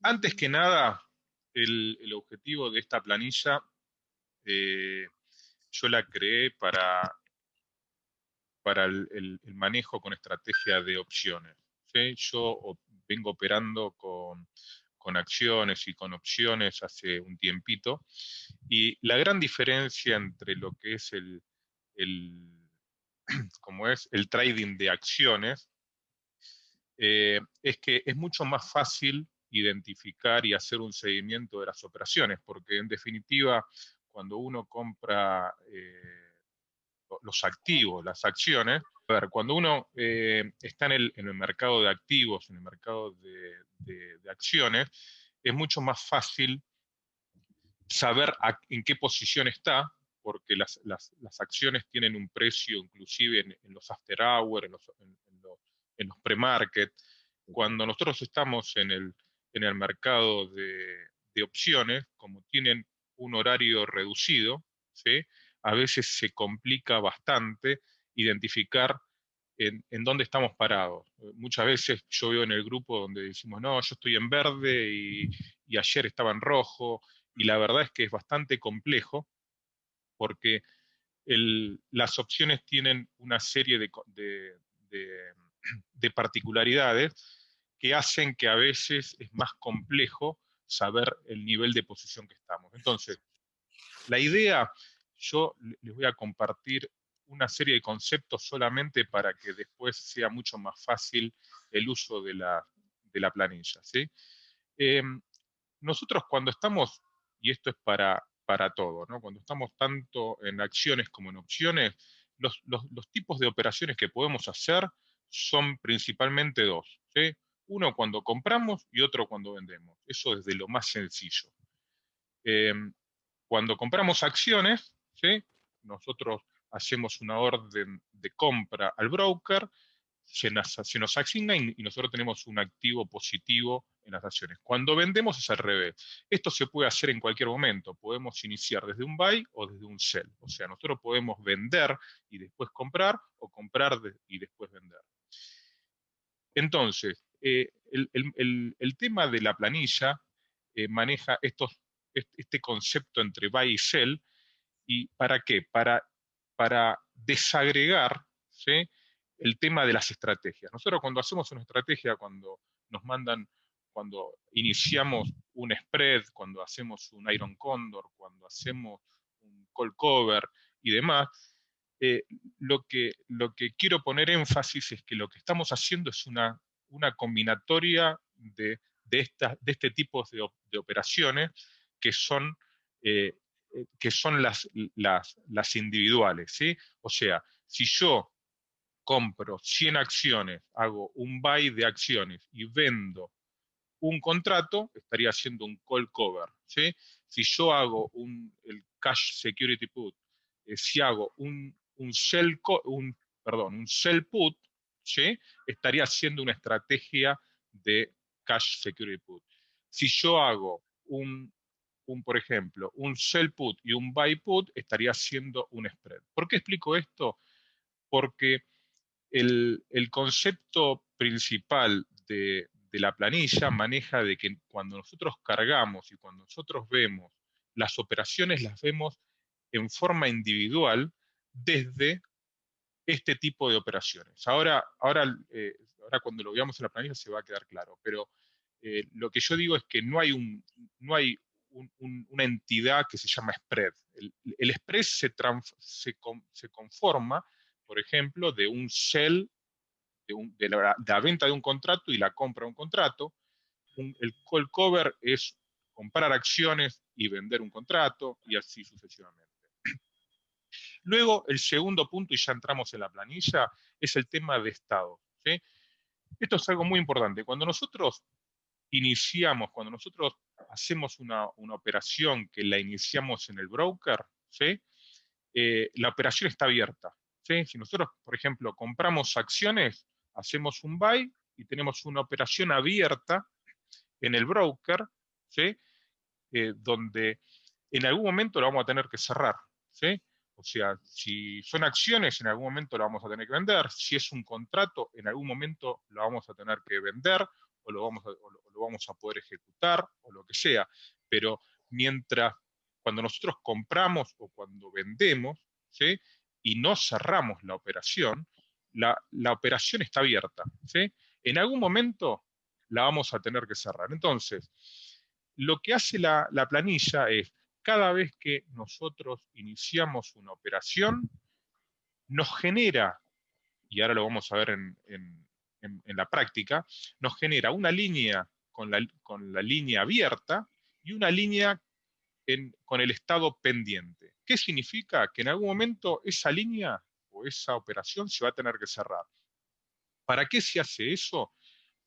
Antes que nada, el objetivo de esta planilla, eh, yo la creé para el manejo con estrategia de opciones. ¿Sí? Vengo operando con acciones y con opciones hace un tiempito, y la gran diferencia entre lo que es el, como es el trading de acciones, es que es mucho más fácil identificar y hacer un seguimiento de las operaciones, porque en definitiva, cuando uno compra los activos, las acciones, a ver, cuando uno está en el mercado de activos, en el mercado de acciones, es mucho más fácil saber en qué posición está, porque las acciones tienen un precio inclusive en los after hours, en los pre-market. Cuando nosotros estamos en el mercado de opciones, como tienen un horario reducido, ¿sí? A veces se complica bastante identificar en dónde estamos parados. Muchas veces yo veo en el grupo donde decimos, no, yo estoy en verde y ayer estaba en rojo, y la verdad es que es bastante complejo porque las opciones tienen una serie de- de particularidades que hacen que a veces es más complejo saber el nivel de posición que estamos. Entonces, la idea, yo les voy a compartir una serie de conceptos solamente para que después sea mucho más fácil el uso de la planilla, ¿sí? Eh, Nosotros cuando estamos, y esto es para todo, ¿no? Cuando estamos tanto en acciones como en opciones, los tipos de operaciones que podemos hacer son principalmente dos, ¿sí? Uno cuando compramos y otro cuando vendemos. Eso es de lo más sencillo. Eh, Cuando compramos acciones, ¿sí? Nosotros hacemos una orden de compra al broker, se nos asigna y nosotros tenemos un activo positivo en las acciones. Cuando vendemos es al revés. Esto se puede hacer en cualquier momento. Podemos iniciar desde un buy o desde un sell. O sea, nosotros podemos vender y después comprar, o comprar y después vender. Entonces, el tema de la planilla maneja este concepto entre buy y sell. ¿Y para qué? Para desagregar, ¿sí? El tema de las estrategias. Nosotros cuando hacemos una estrategia, cuando nos mandan, cuando iniciamos un spread, cuando hacemos un Iron Condor, cuando hacemos un call cover y demás, eh, lo que quiero poner énfasis es que lo que estamos haciendo es una combinatoria de este tipo de operaciones que son, eh, que son las individuales, ¿sí? O sea, si yo compro 100 acciones, hago un buy de acciones y vendo un contrato, estaría haciendo un call cover, ¿sí? Si yo hago el cash security put, si hago un sell put, ¿sí? Estaría haciendo una estrategia de cash security put. Si yo hago por ejemplo, un sell put y un buy put, estaría haciendo un spread. ¿Por qué explico esto? Porque el concepto principal de la planilla maneja de que cuando nosotros cargamos y cuando nosotros vemos las operaciones, las vemos en forma individual desde este tipo de operaciones. Ahora cuando lo veamos en la planilla se va a quedar claro, pero lo que yo digo es que no hay una entidad que se llama spread. El spread se conforma, por ejemplo, de un sell, de la venta de un contrato y la compra de un contrato. El call cover es comprar acciones y vender un contrato, y así sucesivamente. Luego, el segundo punto, y ya entramos en la planilla, es el tema de estado, ¿sí? Esto es algo muy importante. Cuando nosotros hacemos una operación que la iniciamos en el broker, ¿sí? La operación está abierta, ¿sí? Si nosotros, por ejemplo, compramos acciones, hacemos un buy y tenemos una operación abierta en el broker, ¿sí? Donde en algún momento lo vamos a tener que cerrar, ¿sí? O sea, si son acciones, en algún momento lo vamos a tener que vender. Si es un contrato, en algún momento lo vamos a tener que vender o lo vamos a poder ejecutar, o lo que sea. Pero cuando nosotros compramos o cuando vendemos, ¿sí? Y no cerramos la operación está abierta, ¿sí? En algún momento la vamos a tener que cerrar. Entonces, lo que hace la planilla es, cada vez que nosotros iniciamos una operación, nos genera, y ahora lo vamos a ver en la práctica, nos genera una línea con la línea abierta y una línea con el estado pendiente. ¿Qué significa? Que en algún momento esa línea o esa operación se va a tener que cerrar. ¿Para qué se hace eso?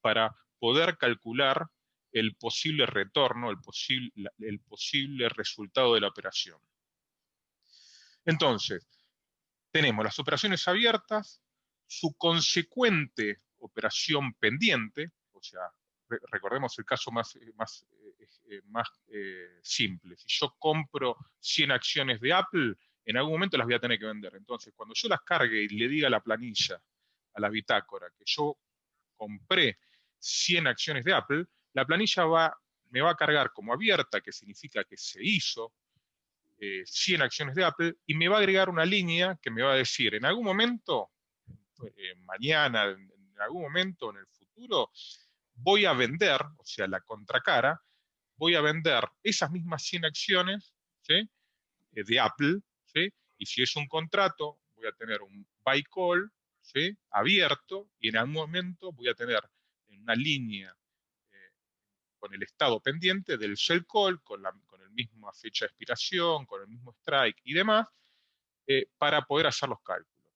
Para poder calcular el posible retorno, el posible resultado de la operación. Entonces, tenemos las operaciones abiertas, su consecuente operación pendiente, o sea, recordemos el caso más simple. Si yo compro 100 acciones de Apple, en algún momento las voy a tener que vender. Entonces, cuando yo las cargue y le diga a la planilla, a la bitácora, que yo compré 100 acciones de Apple, la planilla me va a cargar como abierta, que significa que se hizo 100 acciones de Apple, y me va a agregar una línea que me va a decir, en algún momento, mañana, en algún momento, en el futuro, voy a vender, o sea, la contracara, voy a vender esas mismas 100 acciones, ¿sí? De Apple, ¿sí? Y si es un contrato, voy a tener un buy call, ¿sí? Abierto, y en algún momento voy a tener una línea con el estado pendiente del sell call, con la misma fecha de expiración, con el mismo strike y demás, para poder hacer los cálculos.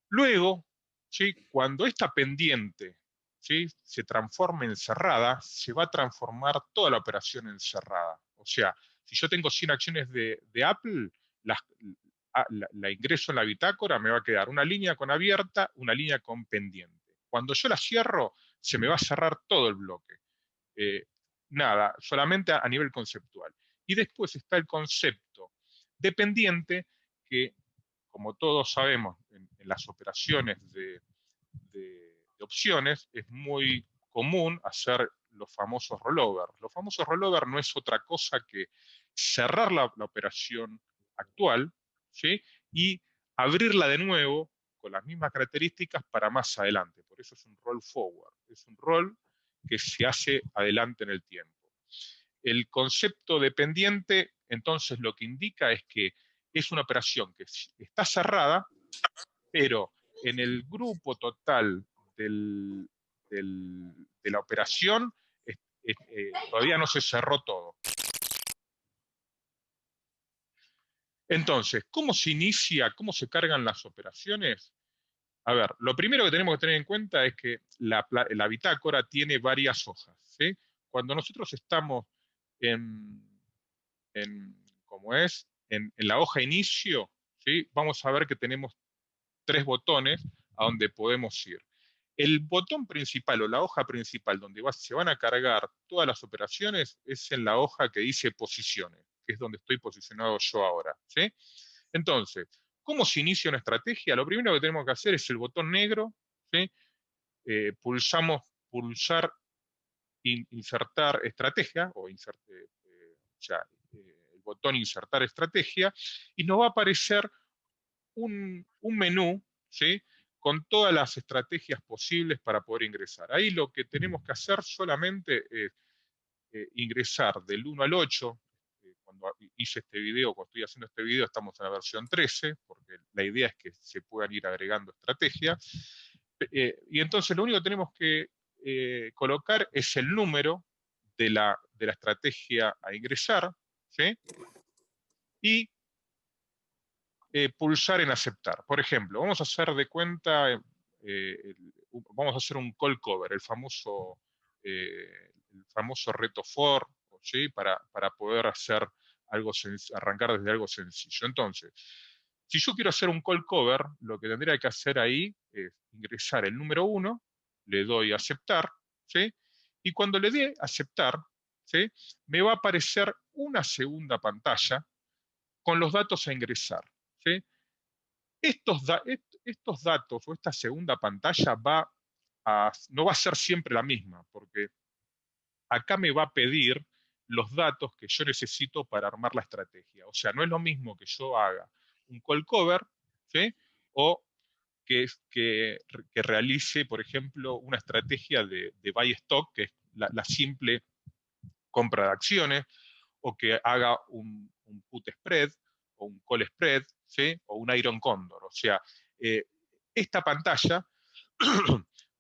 Luego, ¿sí? Cuando esta pendiente, ¿sí? Se transforme en cerrada, se va a transformar toda la operación en cerrada. O sea, si yo tengo 100 acciones de Apple, la ingreso en la bitácora, me va a quedar una línea con abierta, una línea con pendiente. Cuando yo la cierro, se me va a cerrar todo el bloque. Eh, Nada, solamente a nivel conceptual. Y después está el concepto dependiente, que, como todos sabemos, en las operaciones de opciones es muy común hacer los famosos rollover. Los famosos rollover no es otra cosa que cerrar la operación actual, ¿sí? Y abrirla de nuevo con las mismas características para más adelante. Por eso es un roll forward, es un roll que se hace adelante en el tiempo. El concepto dependiente, entonces, lo que indica es que es una operación que está cerrada, pero en el grupo total de la operación todavía no se cerró todo. Entonces, ¿cómo se inicia, cómo se cargan las operaciones? A ver, lo primero que tenemos que tener en cuenta es que la bitácora tiene varias hojas, ¿sí? Cuando nosotros estamos en, ¿cómo es? En la hoja inicio, ¿sí? Vamos a ver que tenemos 3 botones a donde podemos ir. El botón principal o la hoja principal donde se van a cargar todas las operaciones es en la hoja que dice posiciones, que es donde estoy posicionado yo ahora, ¿sí? Entonces, ¿cómo se inicia una estrategia? Lo primero que tenemos que hacer es el botón negro, ¿sí? Pulsar insertar estrategia, o sea, el botón insertar estrategia, y nos va a aparecer un menú, ¿sí? Con todas las estrategias posibles para poder ingresar. Ahí lo que tenemos que hacer solamente es ingresar del 1 al 8. Cuando hice este video, cuando estoy haciendo este video, estamos en la versión 13, porque la idea es que se puedan ir agregando estrategias. Y entonces lo único que tenemos que colocar es el número de la estrategia a ingresar, ¿sí? Y pulsar en aceptar. Por ejemplo, vamos a hacer de cuenta, vamos a hacer un call cover, el famoso reto for, ¿sí? Para poder hacer arrancar desde algo sencillo. Entonces, si yo quiero hacer un call cover, lo que tendría que hacer ahí es ingresar el número 1, le doy a aceptar, ¿sí? Y cuando le dé aceptar, ¿sí? Me va a aparecer una segunda pantalla con los datos a ingresar, ¿sí? Estos datos o esta segunda pantalla va no va a ser siempre la misma, porque acá me va a pedir los datos que yo necesito para armar la estrategia. O sea, no es lo mismo que yo haga un call cover, ¿sí? O que realice, por ejemplo, una estrategia de buy stock, que es la simple compra de acciones, o que haga un put spread, o un call spread, ¿sí? O un iron condor. O sea, eh, esta pantalla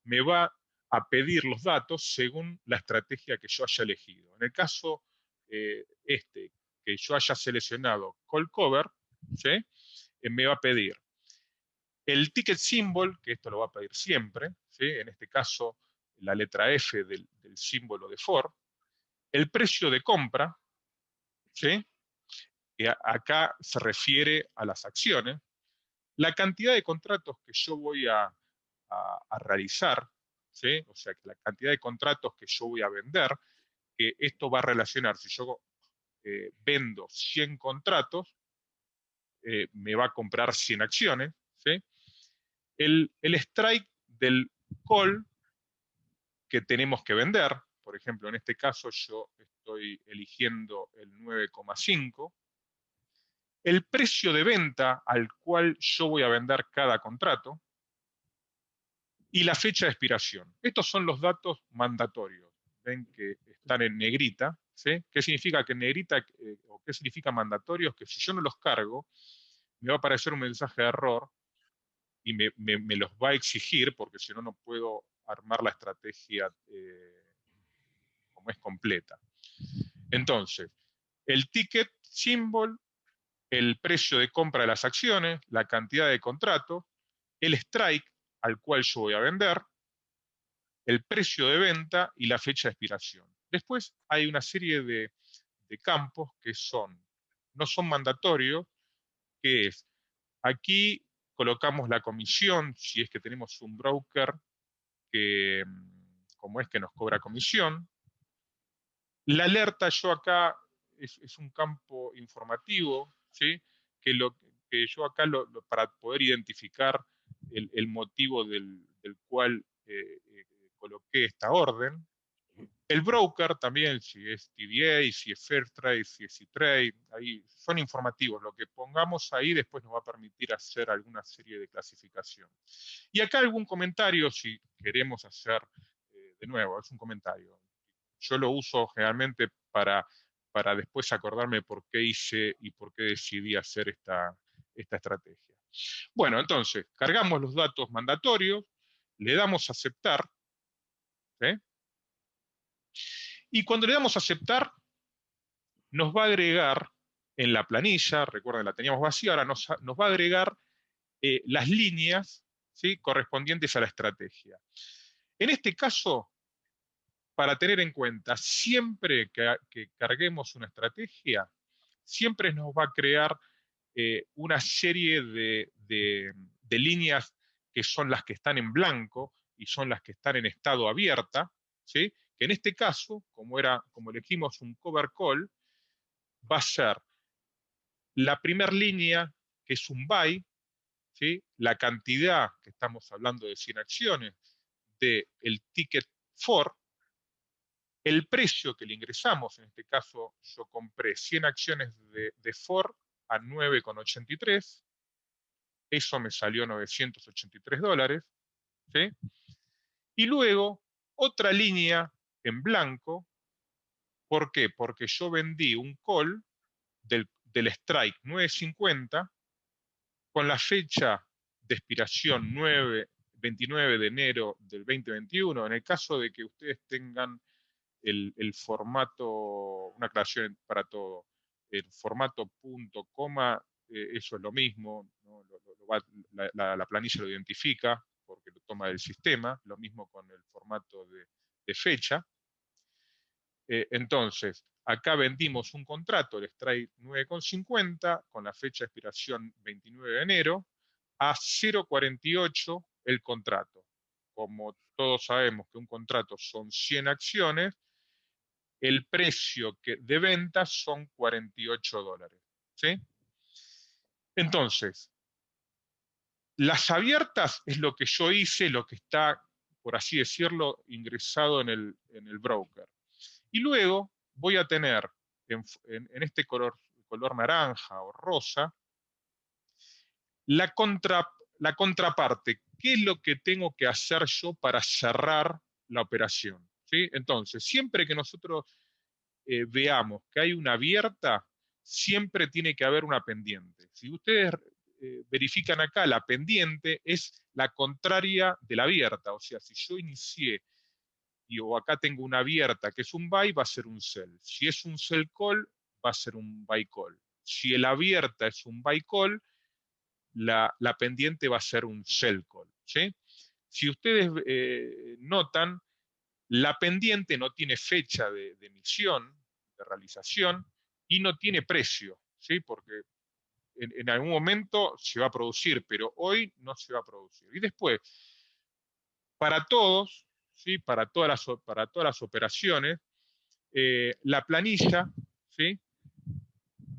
me va a pedir los datos según la estrategia que yo haya elegido. En el caso que yo haya seleccionado call cover, ¿sí? Me va a pedir el ticket symbol, que esto lo va a pedir siempre, ¿sí? En este caso la letra F del símbolo de for, el precio de compra, ¿sí? Que acá se refiere a las acciones, la cantidad de contratos que yo voy a realizar, ¿sí? O sea, que la cantidad de contratos que yo voy a vender, que esto va a relacionar, si yo vendo 100 contratos, me va a comprar 100 acciones, ¿sí? El strike del call que tenemos que vender, por ejemplo, en este caso yo estoy eligiendo el 9,5, el precio de venta al cual yo voy a vender cada contrato y la fecha de expiración. Estos son los datos mandatorios. Ven que están en negrita, ¿sí? ¿Qué significa que en negrita o qué significa mandatorios? Que si yo no los cargo, me va a aparecer un mensaje de error y me los va a exigir porque si no, no puedo armar la estrategia como es completa. Entonces, el ticket symbol, el precio de compra de las acciones, la cantidad de contratos, el strike al cual yo voy a vender, el precio de venta y la fecha de expiración. Después hay una serie de campos que no son mandatorios, que es, aquí colocamos la comisión, si es que tenemos un broker que, como es que nos cobra comisión. La alerta yo acá es un campo informativo, ¿sí? Que yo acá para poder identificar el motivo del cual coloqué esta orden. El broker también, si es TDA, si es Fairtrade, si es E-Trade, ahí son informativos. Lo que pongamos ahí después nos va a permitir hacer alguna serie de clasificación. Y acá algún comentario, si queremos hacer, de nuevo, es un comentario. Yo lo uso generalmente para después acordarme por qué hice y por qué decidí hacer esta estrategia. Bueno, entonces, cargamos los datos mandatorios, le damos a aceptar, ¿sí? Y cuando le damos a aceptar, nos va a agregar en la planilla, recuerden, la teníamos vacía, ahora nos va a agregar las líneas, ¿sí? Correspondientes a la estrategia. En este caso, para tener en cuenta, siempre que carguemos una estrategia, siempre nos va a crear una serie de líneas que son las que están en blanco y son las que están en estado abierta, ¿sí? Que en este caso, como elegimos un cover call, va a ser la primera línea, que es un buy, ¿sí? La cantidad, que estamos hablando de 100 acciones, del ticket for, el precio que le ingresamos, en este caso yo compré 100 acciones de Ford a 9,83, eso me salió $983, ¿sí? Y luego otra línea en blanco, ¿por qué? Porque yo vendí un call del strike 950 con la fecha de expiración 29 de enero del 2021. En el caso de que ustedes tengan el formato, una aclaración para todo, el formato punto, coma, eso es lo mismo, ¿no? La planilla lo identifica porque lo toma del sistema, lo mismo con el formato de fecha. Entonces, acá vendimos un contrato, el strike 9,50, con la fecha de expiración 29 de enero, a 0,48 el contrato. Como todos sabemos que un contrato son 100 acciones, el precio de venta son $48. ¿Sí? Entonces, las abiertas es lo que yo hice, lo que está por así decirlo, ingresado en el broker. Y luego voy a tener en este color naranja o rosa la, la contraparte. ¿Qué es lo que tengo que hacer yo para cerrar la operación? ¿Sí? Entonces, siempre que nosotros veamos que hay una abierta, siempre tiene que haber una pendiente. Si ustedes verifican acá, la pendiente es la contraria de la abierta. O sea, si yo inicié y o acá tengo una abierta que es un buy, va a ser un sell. Si es un sell call, va a ser un buy call. Si el abierta es un buy call, la pendiente va a ser un sell call. ¿Sí? Si ustedes notan, la pendiente no tiene fecha de emisión, de realización, y no tiene precio, ¿sí? Porque en algún momento se va a producir, pero hoy no se va a producir. Y después, para todos, ¿sí? Para todas las operaciones, la planilla, ¿sí?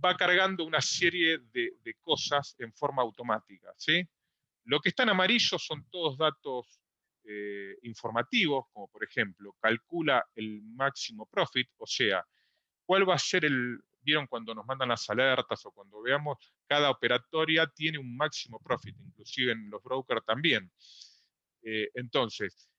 Va cargando una serie de cosas en forma automática, ¿sí? Lo que está en amarillo son todos datos informativos, como por ejemplo, calcula el máximo profit, o sea, cuál va a ser vieron cuando nos mandan las alertas o cuando veamos, cada operatoria tiene un máximo profit, inclusive en los brokers también. Entonces,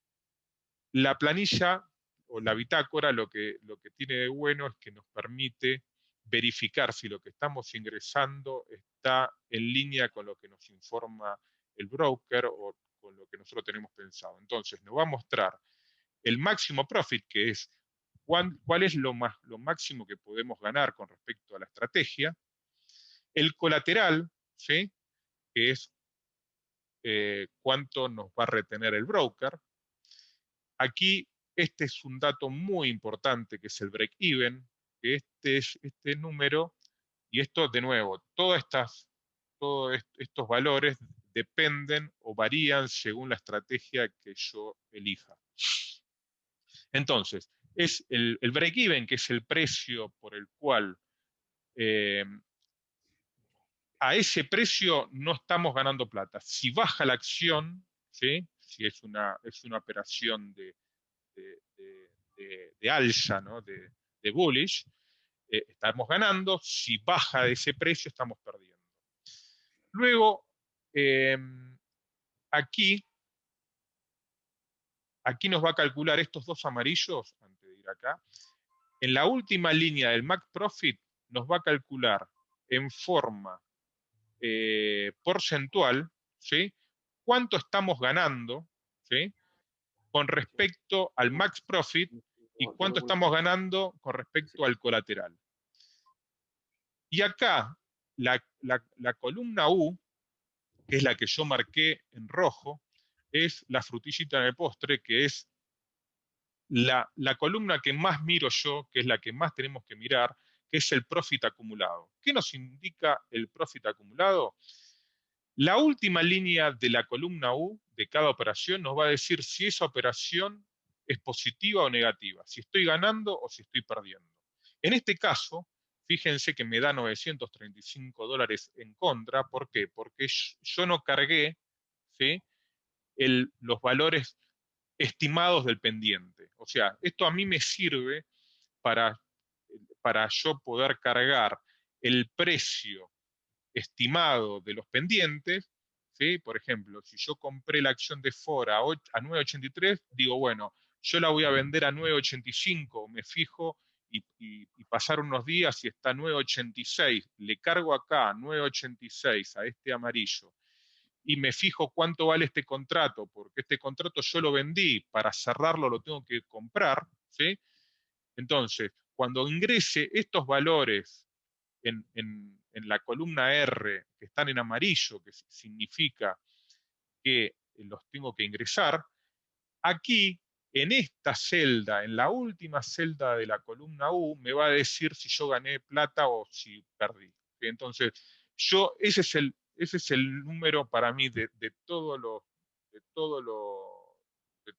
la planilla o la bitácora lo que tiene de bueno es que nos permite verificar si lo que estamos ingresando está en línea con lo que nos informa el broker o con lo que nosotros tenemos pensado. Entonces, nos va a mostrar el máximo profit, que es cuál es lo máximo que podemos ganar con respecto a la estrategia, el colateral, ¿sí? Que es cuánto nos va a retener el broker. Aquí este es un dato muy importante que es el break-even, que este número, y esto de nuevo, todos estos valores dependen o varían según la estrategia que yo elija. Entonces, es el break-even, que es el precio por el cual eh, a ese precio no estamos ganando plata. Si baja la acción, ¿sí? Si es una operación de alza, ¿no? De bullish, estamos ganando. Si baja de ese precio, estamos perdiendo. Luego, eh, aquí, aquí nos va a calcular estos dos amarillos, antes de ir acá. En la última línea del Mac Profit nos va a calcular en forma porcentual, ¿sí? Cuánto estamos ganando, ¿sí? Con respecto al max profit y cuánto estamos ganando con respecto al colateral. Y acá, la columna U, que es la que yo marqué en rojo, es la frutillita en el postre, que es la columna que más miro yo, que es la que más tenemos que mirar, que es el profit acumulado. ¿Qué nos indica el profit acumulado? La última línea de la columna U de cada operación nos va a decir si esa operación es positiva o negativa, si estoy ganando o si estoy perdiendo. En este caso, fíjense que me da $935 en contra. ¿Por qué? Porque yo no cargué, ¿sí? Los valores estimados del pendiente. O sea, esto a mí me sirve para, para yo poder cargar el precio estimado de los pendientes, ¿sí? Por ejemplo, si yo compré la acción de Ford a 9.83, digo, bueno, yo la voy a vender a 9.85, me fijo y pasar unos días y está a 9.86, le cargo acá 9.86 a este amarillo y me fijo cuánto vale este contrato, porque este contrato yo lo vendí, para cerrarlo lo tengo que comprar, ¿sí? Entonces, cuando ingrese estos valores en la columna R, que están en amarillo, que significa que los tengo que ingresar, aquí, en esta celda, en la última celda de la columna U, me va a decir si yo gané plata o si perdí. Entonces, ese es el número para mí de de todo de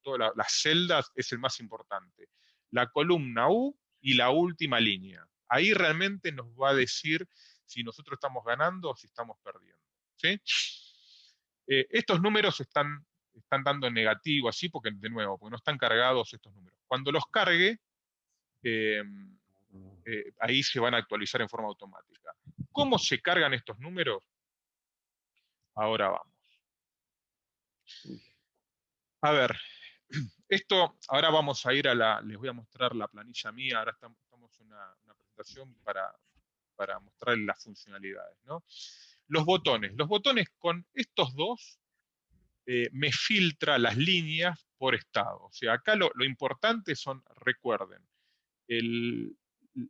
todas las celdas, es el más importante. La columna U y la última línea. Ahí realmente nos va a decir si nosotros estamos ganando o si estamos perdiendo. ¿Sí? Estos números están están dando en negativo, así, porque de nuevo, porque no están cargados estos números. Cuando los cargue, eh, ahí se van a actualizar en forma automática. ¿Cómo se cargan estos números? Ahora vamos. A ver, ahora vamos a ir les voy a mostrar la planilla mía, ahora estamos en una presentación para mostrarles las funcionalidades, ¿no? Los botones con estos dos me filtra las líneas por estado. O sea, acá lo importante son, recuerden, el-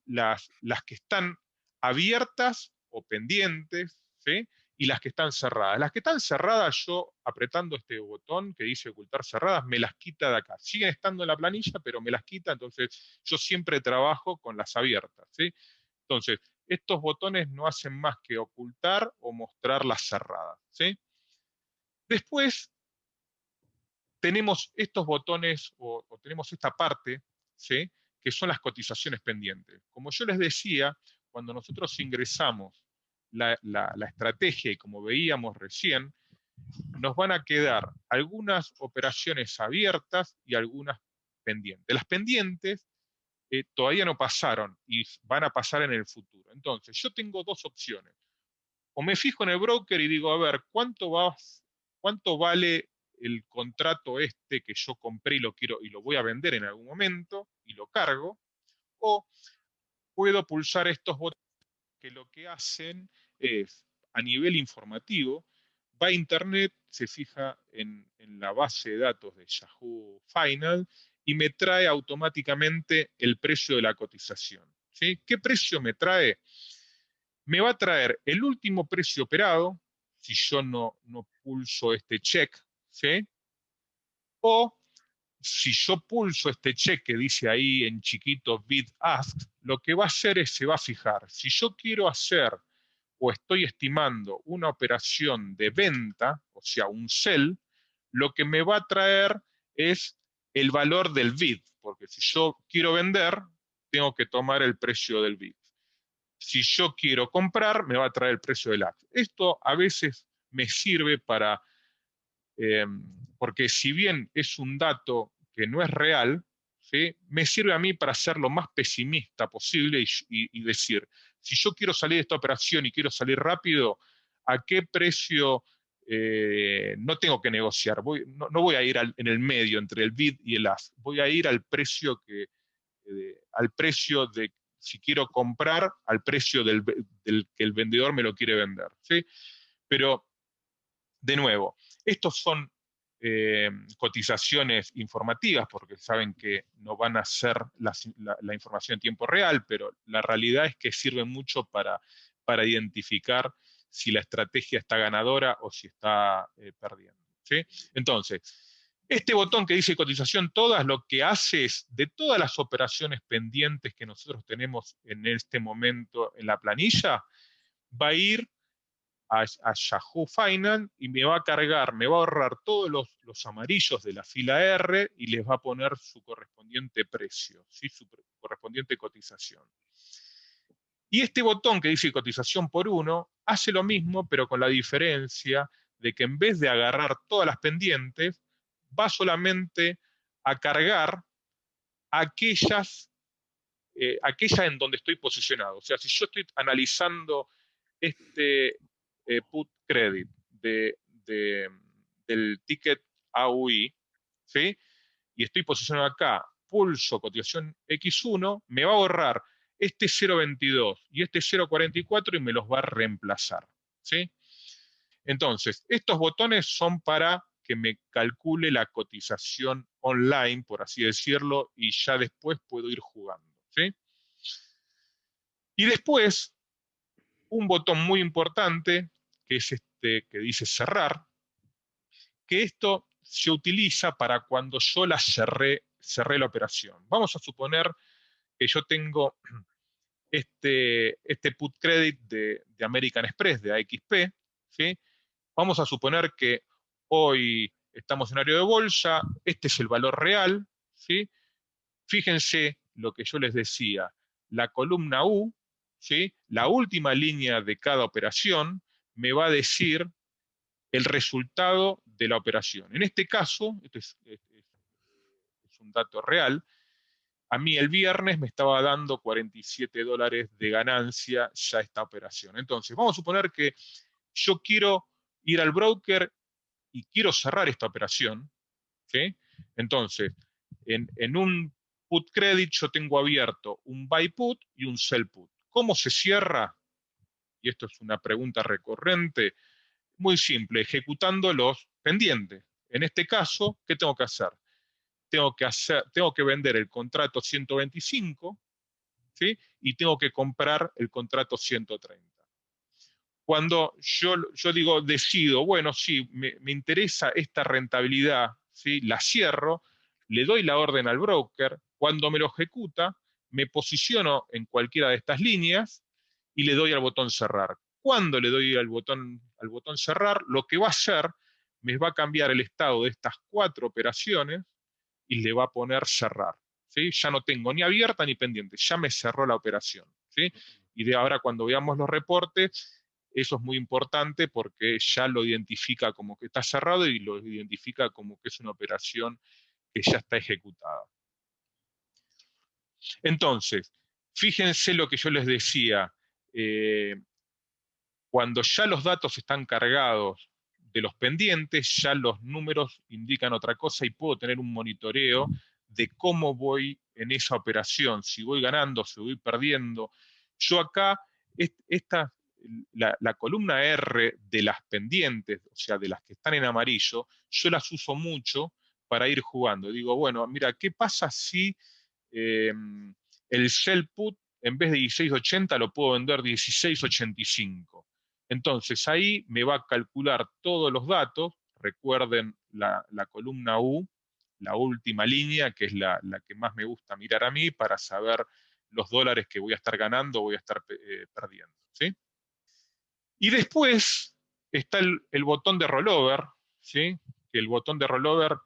las que están abiertas o pendientes, ¿sí? Y las que están cerradas. Las que están cerradas, yo apretando este botón que dice ocultar cerradas, me las quita de acá. Siguen estando en la planilla, pero me las quita, entonces yo siempre trabajo con las abiertas, ¿sí? Entonces, estos botones no hacen más que ocultar o mostrar las cerradas, ¿sí? Después tenemos estos botones o tenemos esta parte, ¿sí? Que son las cotizaciones pendientes. Como yo les decía, cuando nosotros ingresamos la estrategia y como veíamos recién, nos van a quedar algunas operaciones abiertas y algunas pendientes. Las pendientes todavía no pasaron y van a pasar en el futuro. Entonces, yo tengo dos opciones. O me fijo en el broker y digo, a ver, cuánto vale el contrato este que yo compré y lo quiero y lo voy a vender en algún momento y lo cargo, o puedo pulsar estos botones que lo que hacen es, a nivel informativo, va a Internet, se fija en la base de datos de Yahoo Final y me trae automáticamente el precio de la cotización. ¿Sí? ¿Qué precio me trae? Me va a traer el último precio operado, si yo no pulso este check, ¿sí? O si yo pulso este check que dice ahí en chiquito bid ask, lo que va a hacer es se va a fijar. Si yo quiero hacer o estoy estimando una operación de venta, o sea, un sell, lo que me va a traer es el valor del bid, porque si yo quiero vender, tengo que tomar el precio del bid. Si yo quiero comprar, me va a traer el precio del acto. Esto a veces me sirve eh, porque si bien es un dato que no es real, ¿sí? Me sirve a mí para ser lo más pesimista posible y decir, si yo quiero salir de esta operación y quiero salir rápido, ¿a qué precio no tengo que negociar? No voy a ir en el medio entre el bid y el ask, voy a ir al precio de si quiero comprar, al precio del que el vendedor me lo quiere vender, ¿sí? Pero, de nuevo, estos son cotizaciones informativas, porque saben que no van a ser la información en tiempo real, pero la realidad es que sirven mucho para identificar si la estrategia está ganadora o si está perdiendo, ¿sí? Entonces, este botón que dice cotización todas, lo que hace es, de todas las operaciones pendientes que nosotros tenemos en este momento en la planilla, va a ir a Yahoo Finance y me va a cargar, me va a ahorrar todos los amarillos de la fila R y les va a poner su correspondiente precio, ¿sí? Su correspondiente cotización. Y este botón que dice cotización por uno hace lo mismo, pero con la diferencia de que en vez de agarrar todas las pendientes, va solamente a cargar aquellas, en donde estoy posicionado. O sea, si yo estoy analizando este put credit de, del ticket AUI, ¿sí? Y estoy posicionado acá, pulso cotización X1, me va a ahorrar este 0.22 y este 0.44 y me los va a reemplazar, ¿sí? Entonces, estos botones son para que me calcule la cotización online, por así decirlo, y ya después puedo ir jugando, ¿sí? Y después, un botón muy importante, que es este que dice cerrar, que esto se utiliza para cuando yo cerré la operación. Vamos a suponer que yo tengo este put credit de American Express, de AXP, ¿sí? Vamos a suponer que hoy estamos en área de bolsa, este es el valor real, ¿sí? Fíjense lo que yo les decía, la columna U, ¿sí? La última línea de cada operación me va a decir el resultado de la operación. En este caso, esto es un dato real, a mí el viernes me estaba dando $47 de ganancia ya esta operación. Entonces, vamos a suponer que yo quiero ir al broker y quiero cerrar esta operación, ¿sí? Entonces, en un put credit yo tengo abierto un buy put y un sell put. ¿Cómo se cierra? Y esto es una pregunta recurrente, muy simple, ejecutando los pendientes. En este caso, ¿qué tengo que hacer? Tengo que vender el contrato 125, ¿sí? Y tengo que comprar el contrato 130. Cuando yo digo, decido, bueno, sí, me interesa esta rentabilidad, ¿sí? La cierro, le doy la orden al broker, cuando me lo ejecuta, me posiciono en cualquiera de estas líneas y le doy al botón cerrar. Cuando le doy al botón cerrar, lo que va a hacer, me va a cambiar el estado de estas 4 operaciones y le va a poner cerrar, ¿sí? Ya no tengo ni abierta ni pendiente, ya me cerró la operación, ¿sí? Y de ahora cuando veamos los reportes, eso es muy importante porque ya lo identifica como que está cerrado y lo identifica como que es una operación que ya está ejecutada. Entonces, fíjense lo que yo les decía, eh, cuando ya los datos están cargados de los pendientes, ya los números indican otra cosa y puedo tener un monitoreo de cómo voy en esa operación, si voy ganando, si voy perdiendo. Yo acá, la columna R de las pendientes, o sea, de las que están en amarillo, yo las uso mucho para ir jugando. Digo, bueno, mira, ¿qué pasa si eh, el sell put en vez de 16.80 lo puedo vender 16.85? Entonces ahí me va a calcular todos los datos, recuerden la columna U, la última línea, que es la que más me gusta mirar a mí para saber los dólares que voy a estar ganando o voy a estar perdiendo, ¿sí? Y después está el botón de rollover, ¿sí? Que el botón de rollover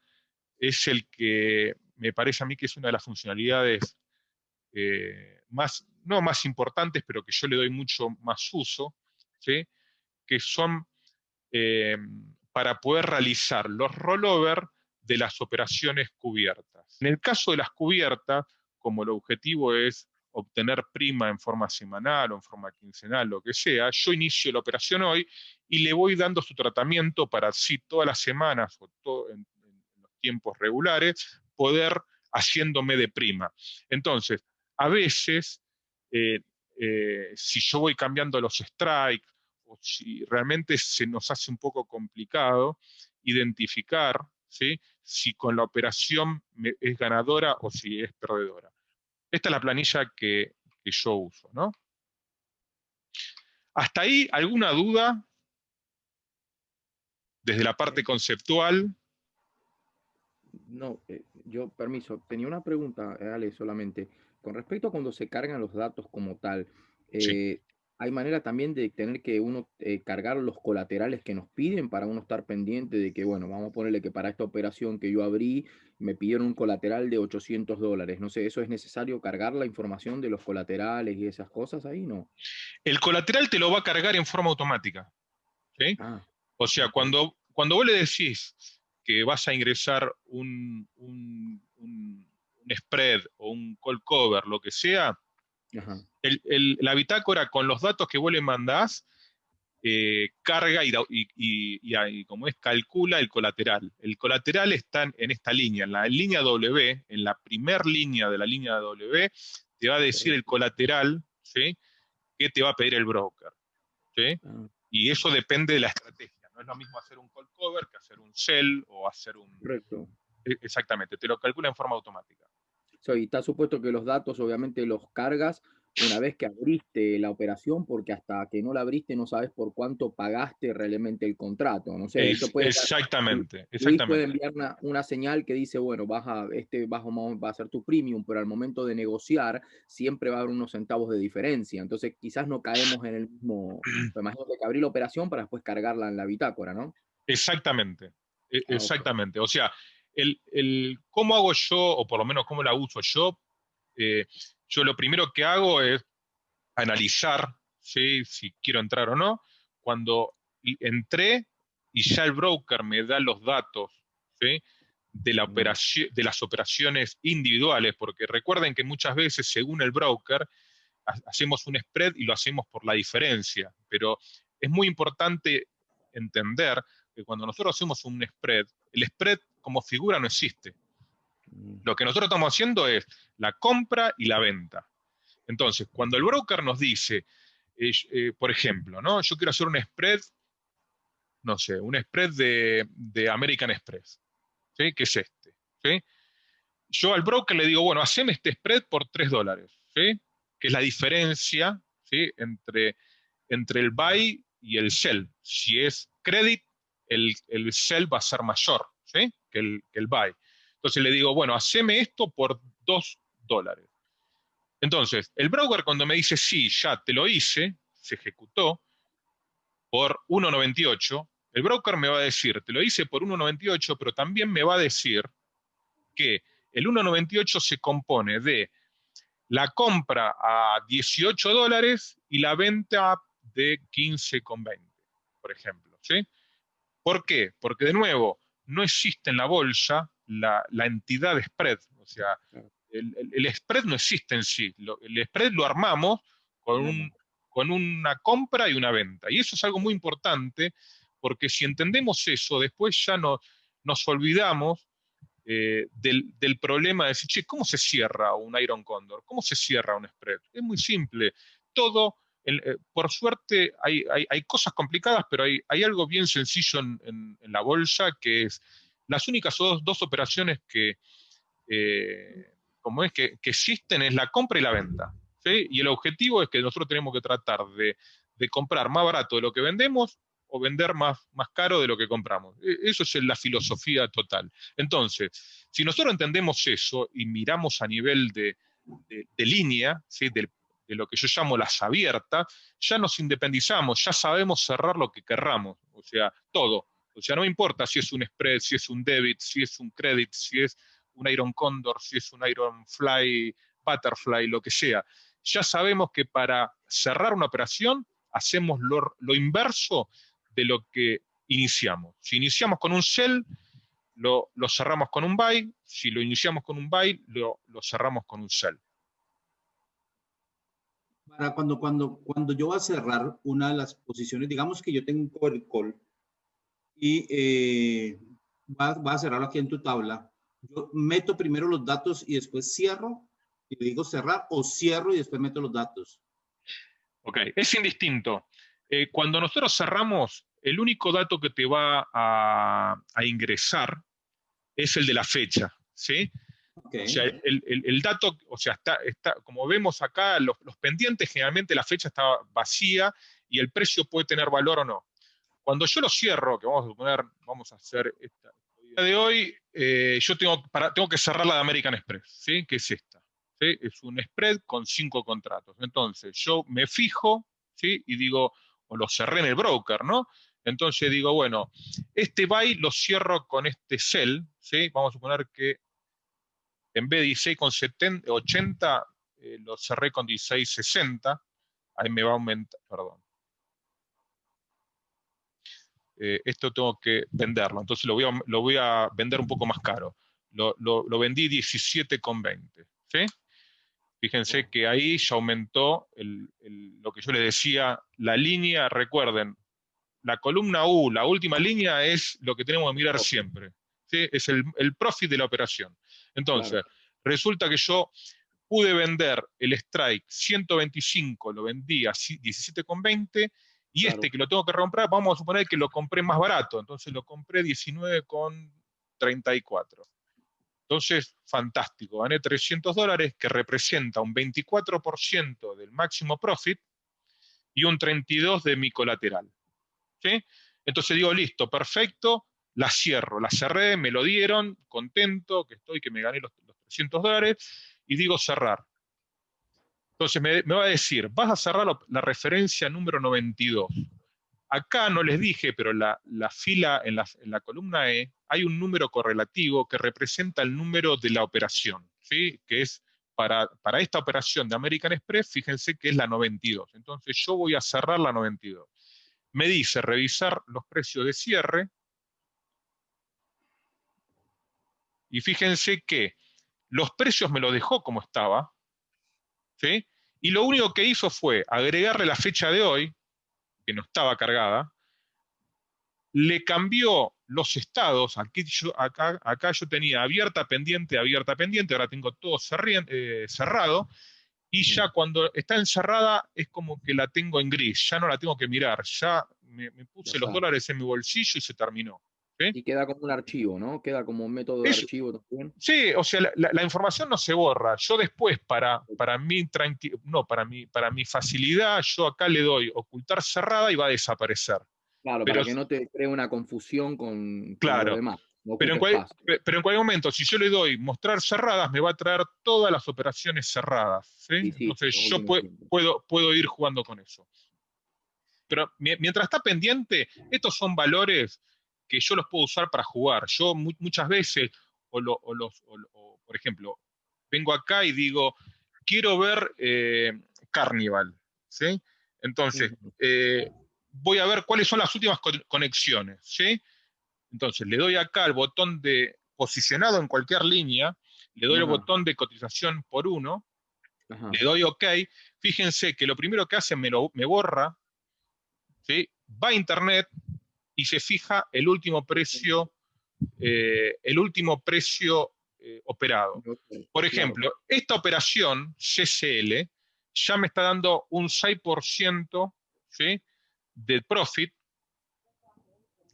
es el que me parece a mí que es una de las funcionalidades más, no más importantes, pero que yo le doy mucho más uso, ¿sí? Que son eh, para poder realizar los rollover de las operaciones cubiertas. En el caso de las cubiertas, como el objetivo es obtener prima en forma semanal o en forma quincenal, lo que sea, yo inicio la operación hoy y le voy dando su tratamiento para así todas las semanas o en los tiempos regulares poder haciéndome de prima. Entonces, a veces, eh, si yo voy cambiando los strikes, o si realmente se nos hace un poco complicado identificar, ¿sí? Si con la operación es ganadora o si es perdedora. Esta es la planilla que yo uso, ¿no? Hasta ahí, ¿alguna duda desde la parte conceptual? No, yo, permiso, tenía una pregunta, Ale, solamente. Con respecto a cuando se cargan los datos como tal, Sí. eh, ¿hay manera también de tener que uno cargar los colaterales que nos piden para uno estar pendiente de que, bueno, vamos a ponerle que para esta operación que yo abrí me pidieron un colateral de $800? No sé, ¿eso es necesario cargar la información de los colaterales y esas cosas ahí? No. El colateral te lo va a cargar en forma automática, ¿sí? Ah, O sea, ok. cuando vos le decís que vas a ingresar un spread o un call cover, lo que sea, Ajá. la bitácora con los datos que vos le mandás carga y como es, calcula el colateral. El colateral está en esta línea, en la línea W, en la primer línea de la línea W, te va a decir el Correcto. colateral, ¿sí? Que te va a pedir el broker, ¿sí? Ah, Y eso depende de la estrategia. No es lo mismo hacer un call cover que hacer un sell o hacer un... correcto. Exactamente, te lo calcula en forma automática. So, y está supuesto que los datos obviamente los cargas una vez que abriste la operación, porque hasta que no la abriste no sabes por cuánto pagaste realmente el contrato. No sé, eso puede dar, Exactamente, Luis puede exactamente. enviar una señal que dice, bueno, este bajo va a ser tu premium, pero al momento de negociar siempre va a haber unos centavos de diferencia. Entonces quizás no caemos en el mismo, pues imagínate que abrí la operación para después cargarla en la bitácora, ¿no? Exactamente, Ah, ok. exactamente. O sea, cómo hago yo, o por lo menos cómo la uso yo, eh, yo lo primero que hago es analizar, ¿sí? Si quiero entrar o no. Cuando entré y ya el broker me da los datos, ¿sí? De las operaciones individuales, porque recuerden que muchas veces, según el broker, hacemos un spread y lo hacemos por la diferencia, pero es muy importante entender que cuando nosotros hacemos un spread, el spread como figura no existe. Lo que nosotros estamos haciendo es la compra y la venta. Entonces, cuando el broker nos dice, por ejemplo, ¿no? Yo quiero hacer un spread, no sé, un spread de American Express, ¿sí? Que es este, ¿sí? Yo al broker le digo, bueno, haceme este spread por $3, ¿sí? Que es la diferencia, ¿sí? Entre el buy y el sell. Si es credit, el sell va a ser mayor, ¿sí? Que el buy. Entonces le digo, bueno, haceme esto por $2. Entonces, el broker cuando me dice, sí, ya te lo hice, se ejecutó por 1.98, el broker me va a decir, te lo hice por 1.98, pero también me va a decir que el 1.98 se compone de la compra a $18 y la venta de 15,20, por ejemplo, ¿sí? ¿Por qué? Porque de nuevo, no existe en la bolsa la entidad de spread, o sea, el spread no existe en sí, el spread lo armamos con, con una compra y una venta, y eso es algo muy importante, porque si entendemos eso, después ya no, nos olvidamos del problema de decir, che, ¿cómo se cierra un Iron Condor? ¿Cómo se cierra un spread? Es muy simple. Todo, por suerte, hay cosas complicadas, pero hay algo bien sencillo en la bolsa, que es las únicas dos operaciones eh, que existen es la compra y la venta. ¿Sí? Y el objetivo es que nosotros tenemos que tratar de comprar más barato de lo que vendemos o vender más caro de lo que compramos. Eso es la filosofía total. Entonces, si nosotros entendemos eso y miramos a nivel de línea, ¿sí? De lo que yo llamo las abiertas, ya nos independizamos, ya sabemos cerrar lo que querramos, o sea, todo. O sea, no importa si es un spread, si es un debit, si es un credit, si es un Iron Condor, si es un Iron Fly, Butterfly, lo que sea. Ya sabemos que para cerrar una operación hacemos lo inverso de lo que iniciamos. Si iniciamos con un sell, lo cerramos con un buy. Si lo iniciamos con un buy, lo cerramos con un sell. Para cuando yo voy a cerrar una de las posiciones, digamos que yo tengo un cover call y va a cerrarlo aquí en tu tabla. Yo meto primero los datos y después cierro y le digo cerrar, o cierro y después meto los datos. Ok, es indistinto. Cuando nosotros cerramos, el único dato que te va a ingresar es el de la fecha, ¿sí? O sea, Okay. el dato, o sea, como vemos acá, los pendientes, generalmente la fecha está vacía y el precio puede tener valor o no. Cuando yo lo cierro, que vamos a suponer, vamos a hacer esta día de hoy, yo tengo que cerrar la de American Express, ¿sí? Que es esta. ¿Sí? Es un spread con 5 contratos. Entonces, yo me fijo, ¿sí? Y digo, o lo cerré en el broker, ¿no? Entonces digo, bueno, este buy lo cierro con este sell, ¿sí? Vamos a suponer que en vez de 16,80, lo cerré con 16,60. Ahí me va a aumentar, perdón. Esto tengo que venderlo, entonces lo voy a vender un poco más caro. Lo vendí 17,20, ¿sí? Fíjense que ahí ya aumentó lo que yo les decía, la línea, recuerden, la columna U, la última línea es lo que tenemos que mirar siempre, ¿sí? Es el profit de la operación. Entonces, Claro. resulta que yo pude vender el strike 125, lo vendí a 17,20, y este Claro. que lo tengo que comprar, vamos a suponer que lo compré más barato, entonces lo compré 19,34. Entonces, fantástico, gané $300, que representa un 24% del máximo profit y un 32% de mi colateral. ¿Sí? Entonces digo, listo, perfecto, la cierro, la cerré, me lo dieron, contento que estoy, que me gané los $300, y digo cerrar. Entonces me va a decir, vas a cerrar la referencia número 92. Acá no les dije, pero la fila en la columna E hay un número correlativo que representa el número de la operación, ¿sí? Que es para esta operación de American Express, fíjense que es la 92. Entonces yo voy a cerrar la 92. me dice revisar los precios de cierre, y fíjense que los precios me los dejó como estaba, ¿sí? Y lo único que hizo fue agregarle la fecha de hoy, que no estaba cargada, le cambió los estados, acá yo tenía abierta, pendiente, ahora tengo todo cerrado, y ya cuando está encerrada es como que la tengo en gris, ya no la tengo que mirar, ya me Ya puse los está. dólares en mi bolsillo y se terminó. ¿Sí? Y queda como un archivo, ¿no? Queda como un método de Es, archivo también. sí, o sea, la información no se borra. Yo después, para mi facilidad, yo acá le doy ocultar cerrada y va a desaparecer. Claro, Pero para que no te cree una confusión con lo claro, demás. No pero ocupe espacio. pero en cualquier momento, si yo le doy mostrar cerradas, me va a traer todas las operaciones cerradas. ¿Sí? Y sí, Entonces los yo últimos tiempos. puedo ir jugando con eso. Pero mientras está pendiente, estos son valores que yo los puedo usar para jugar. Yo muchas veces, por ejemplo, vengo acá y digo, quiero ver Carnival, ¿sí? Entonces, Ujú. voy a ver cuáles son las últimas conexiones, ¿sí? Entonces, le doy acá el botón de posicionado en cualquier línea, le doy el Ajá, botón de cotización por uno, ajá. le doy OK. Fíjense que lo primero que hace me borra, ¿sí? Va a Internet y se fija el último precio operado. Por Claro. ejemplo, esta operación CCL ya me está dando un 6%, ¿sí?, de profit,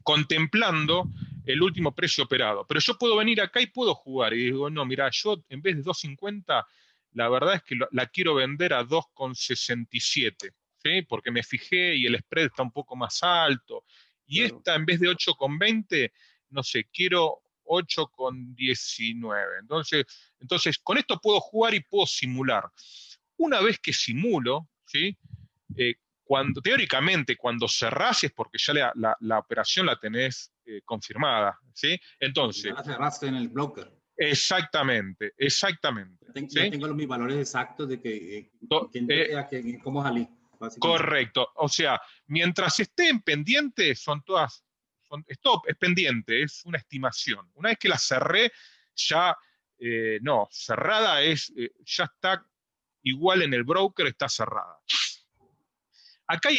contemplando el último precio operado. Pero yo puedo venir acá y puedo jugar. Y digo, no, mira, yo en vez de 2.50, la verdad es que la quiero vender a 2.67, ¿sí? Porque me fijé y el spread está un poco más alto. Y Claro. esta en vez de 8.20, no sé, quiero 8.19. Entonces, con esto puedo jugar y puedo simular. Una vez que simulo, ¿sí? Teóricamente, cuando cerrás es porque ya la operación la tenés confirmada, ¿sí? Porque ya Entonces, la cerraste en el broker. exactamente, Ya ¿sí? tengo mis valores exactos de que, To- que eh, entré, cómo salí, básicamente. Correcto, o sea, mientras estén pendientes, es pendiente, es una estimación. Una vez que la cerré, ya, no, cerrada ya está igual en el broker, está cerrada. Acá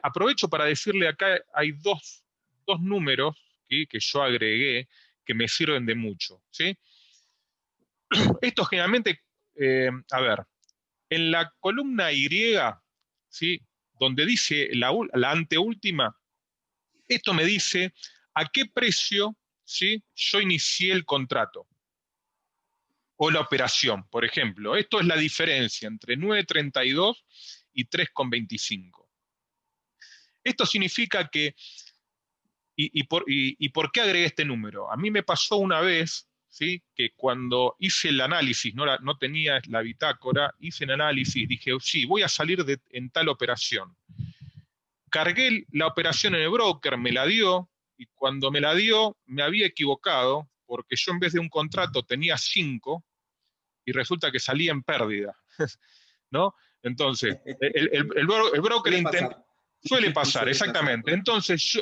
aprovecho para decirle, acá hay dos números, ¿sí?, que yo agregué que me sirven de mucho, ¿sí? Esto generalmente, a ver, en la columna Y, ¿sí?, donde dice la anteúltima, esto me dice a qué precio, ¿sí?, yo inicié el contrato o la operación. Por ejemplo, esto es la diferencia entre 9.32 y 3.25. Esto significa que, y por qué agregué este número. A mí me pasó una vez, ¿sí?, que cuando hice el análisis, no tenía la bitácora, hice el análisis, dije, sí, voy a salir en tal operación. Cargué la operación en el broker, me la dio, y cuando me la dio me había equivocado, porque yo en vez de un contrato tenía 5, y resulta que salía en pérdida, ¿no? Entonces, el broker Suele pasar. suele pasar, Suele pasar. exactamente. Entonces,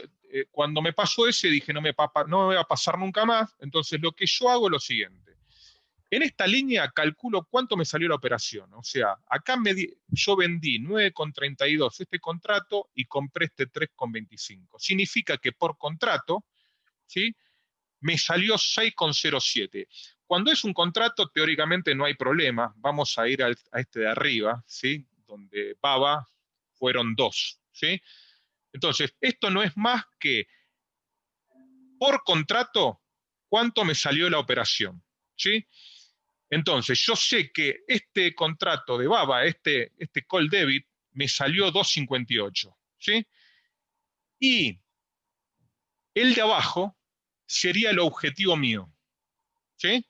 cuando me pasó ese, dije, no me va a pasar nunca más. Entonces, lo que yo hago es lo siguiente. En esta línea calculo cuánto me salió la operación. O sea, acá yo vendí 9.32 este contrato y compré este 3.25. Significa que por contrato, ¿sí?, me salió 6.07. Cuando es un contrato, teóricamente no hay problema. Vamos a ir a este de arriba, ¿sí?, donde Baba fueron 2, ¿sí? Entonces, esto no es más que por contrato cuánto me salió la operación, ¿sí? Entonces, yo sé que este contrato de Baba, este call debit, me salió 2.58, ¿sí? Y el de abajo sería el objetivo mío, ¿sí?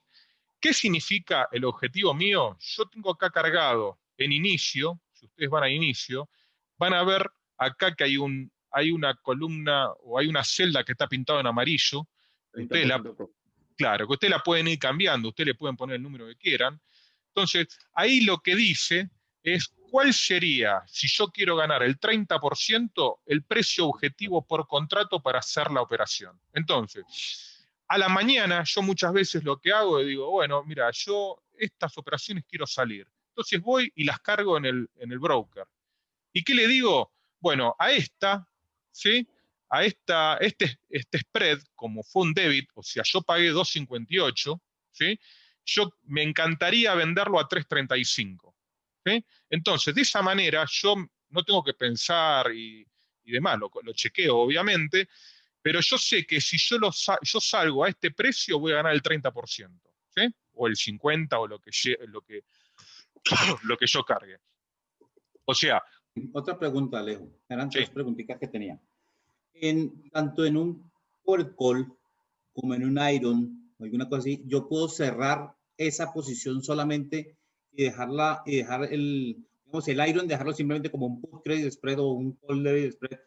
¿Qué significa el objetivo mío? Yo tengo acá cargado en inicio, si ustedes van a inicio, van a ver acá que hay una columna o hay una celda que está pintada en amarillo. Ustedes 30% pro. claro, que ustedes la pueden ir cambiando, ustedes le pueden poner el número que quieran. Entonces, ahí lo que dice es ¿cuál sería, si yo quiero ganar el 30%, el precio objetivo por contrato para hacer la operación? Entonces, a la mañana yo muchas veces lo que hago es digo, bueno, mira, yo estas operaciones quiero salir. Entonces voy y las cargo en el broker. ¿Y qué le digo? Bueno, a esta, ¿sí? A este spread, como fue un debit, o sea, yo pagué 2.58, ¿sí? Yo me encantaría venderlo a 3.35, ¿sí? Entonces, de esa manera, yo no tengo que pensar y demás, lo chequeo, obviamente, pero yo sé que si yo salgo a este precio, voy a ganar el 30%, ¿sí? O el 50% o lo que yo cargue. O sea, Otra pregunta, Alejo. Eran sí. tres preguntitas que tenía. Tanto en un cover call como en un iron o alguna cosa así, yo puedo cerrar esa posición solamente y dejar digamos, el iron, dejarlo simplemente como un put credit spread o un call credit spread.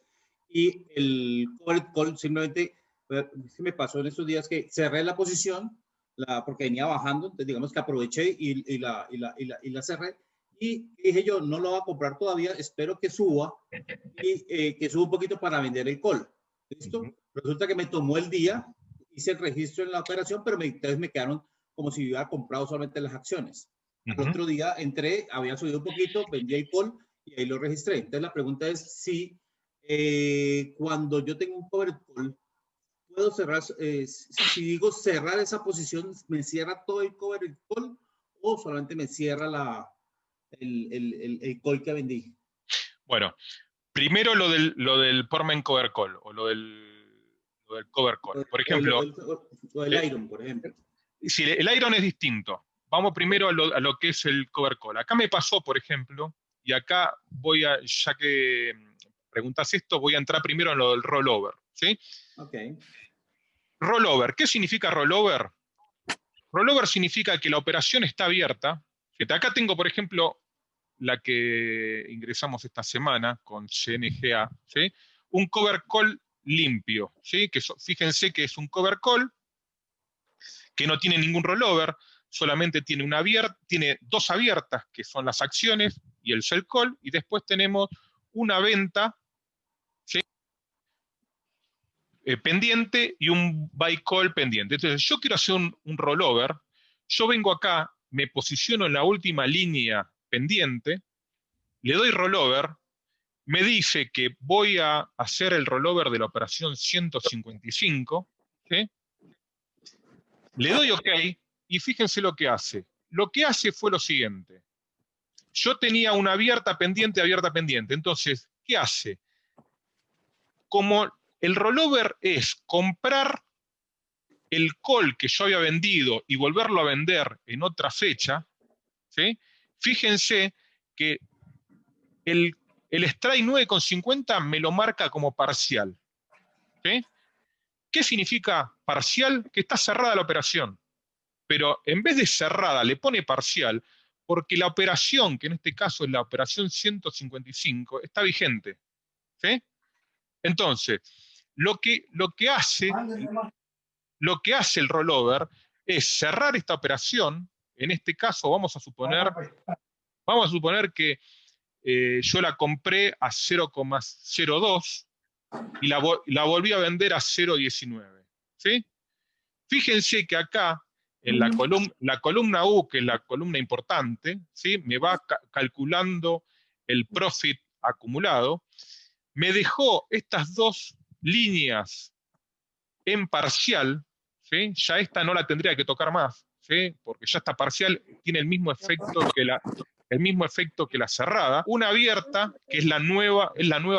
Y el cover call simplemente, se me pasó en estos días que cerré la posición, porque venía bajando, entonces digamos que aproveché y la cerré. Y dije yo, no lo voy a comprar todavía, espero que suba y que suba un poquito para vender el call. ¿Listo? Resulta que me tomó el día, hice el registro en la operación, pero entonces me quedaron como si hubiera comprado solamente las acciones. Al otro día entré, había subido un poquito, vendí el call y ahí lo registré. Entonces la pregunta es si cuando yo tengo un cover call, puedo cerrar, si digo cerrar esa posición, ¿me cierra todo el cover call o solamente me cierra el call que vendí? Bueno, primero lo del Portman Cover Call, o lo del Cover Call. Por ejemplo, O el Iron, por ejemplo. si el Iron es distinto, vamos primero a lo que es el Cover Call. Acá me pasó, por ejemplo, y acá ya que preguntas esto, voy a entrar primero en lo del rollover, ¿sí? Ok. Rollover, ¿qué significa rollover? Rollover significa que la operación está abierta. Acá tengo, por ejemplo, la que ingresamos esta semana con CNGA, ¿sí? Un cover call limpio, ¿sí? Fíjense que es un cover call que no tiene ningún rollover, solamente tiene dos abiertas, que son las acciones y el sell call, y después tenemos una venta, ¿sí? Pendiente y un buy call pendiente. Entonces, yo quiero hacer un rollover, yo vengo acá, me posiciono en la última línea pendiente, le doy rollover, me dice que voy a hacer el rollover de la operación 155, ¿sí? Le doy OK y fíjense lo que hace. Lo que hace fue lo siguiente. Yo tenía una abierta pendiente. Entonces, ¿qué hace? Como el rollover es comprar el call que yo había vendido y volverlo a vender en otra fecha, ¿sí? Fíjense que el strike 9,50 me lo marca como parcial, ¿sí? ¿Qué significa parcial? Que está cerrada la operación. Pero en vez de cerrada, le pone parcial, porque la operación, que en este caso es la operación 155, está vigente, ¿sí? Entonces, lo que hace el rollover es cerrar esta operación. En este caso, vamos a suponer que yo la compré a 0,02 y la volví a vender a 0,19, ¿sí? Fíjense que acá, en la columna U, que es la columna importante, ¿sí? Me va calculando el profit acumulado, me dejó estas dos líneas en parcial, ¿sí? Ya esta no la tendría que tocar más, ¿sí? Porque ya está parcial, tiene el mismo efecto que la cerrada. Una abierta, que es la nueva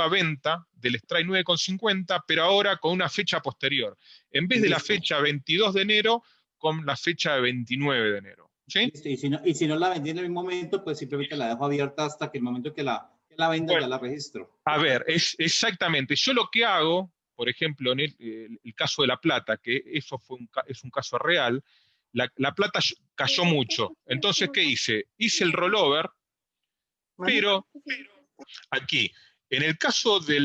venta del strike 9,50, pero ahora con una fecha posterior. En vez de la fecha 22 de enero, con la fecha de 29 de enero. ¿Sí? Listo. Y si no la vendí en el mismo momento, pues simplemente la dejo abierta hasta que el momento que la venda Bueno, ya la registro. a ver, es exactamente. Yo lo que hago, por ejemplo, en el caso de La Plata, que eso es un caso real, la Plata cayó mucho. Entonces, ¿qué hice? Hice el rollover, pero aquí, en el caso de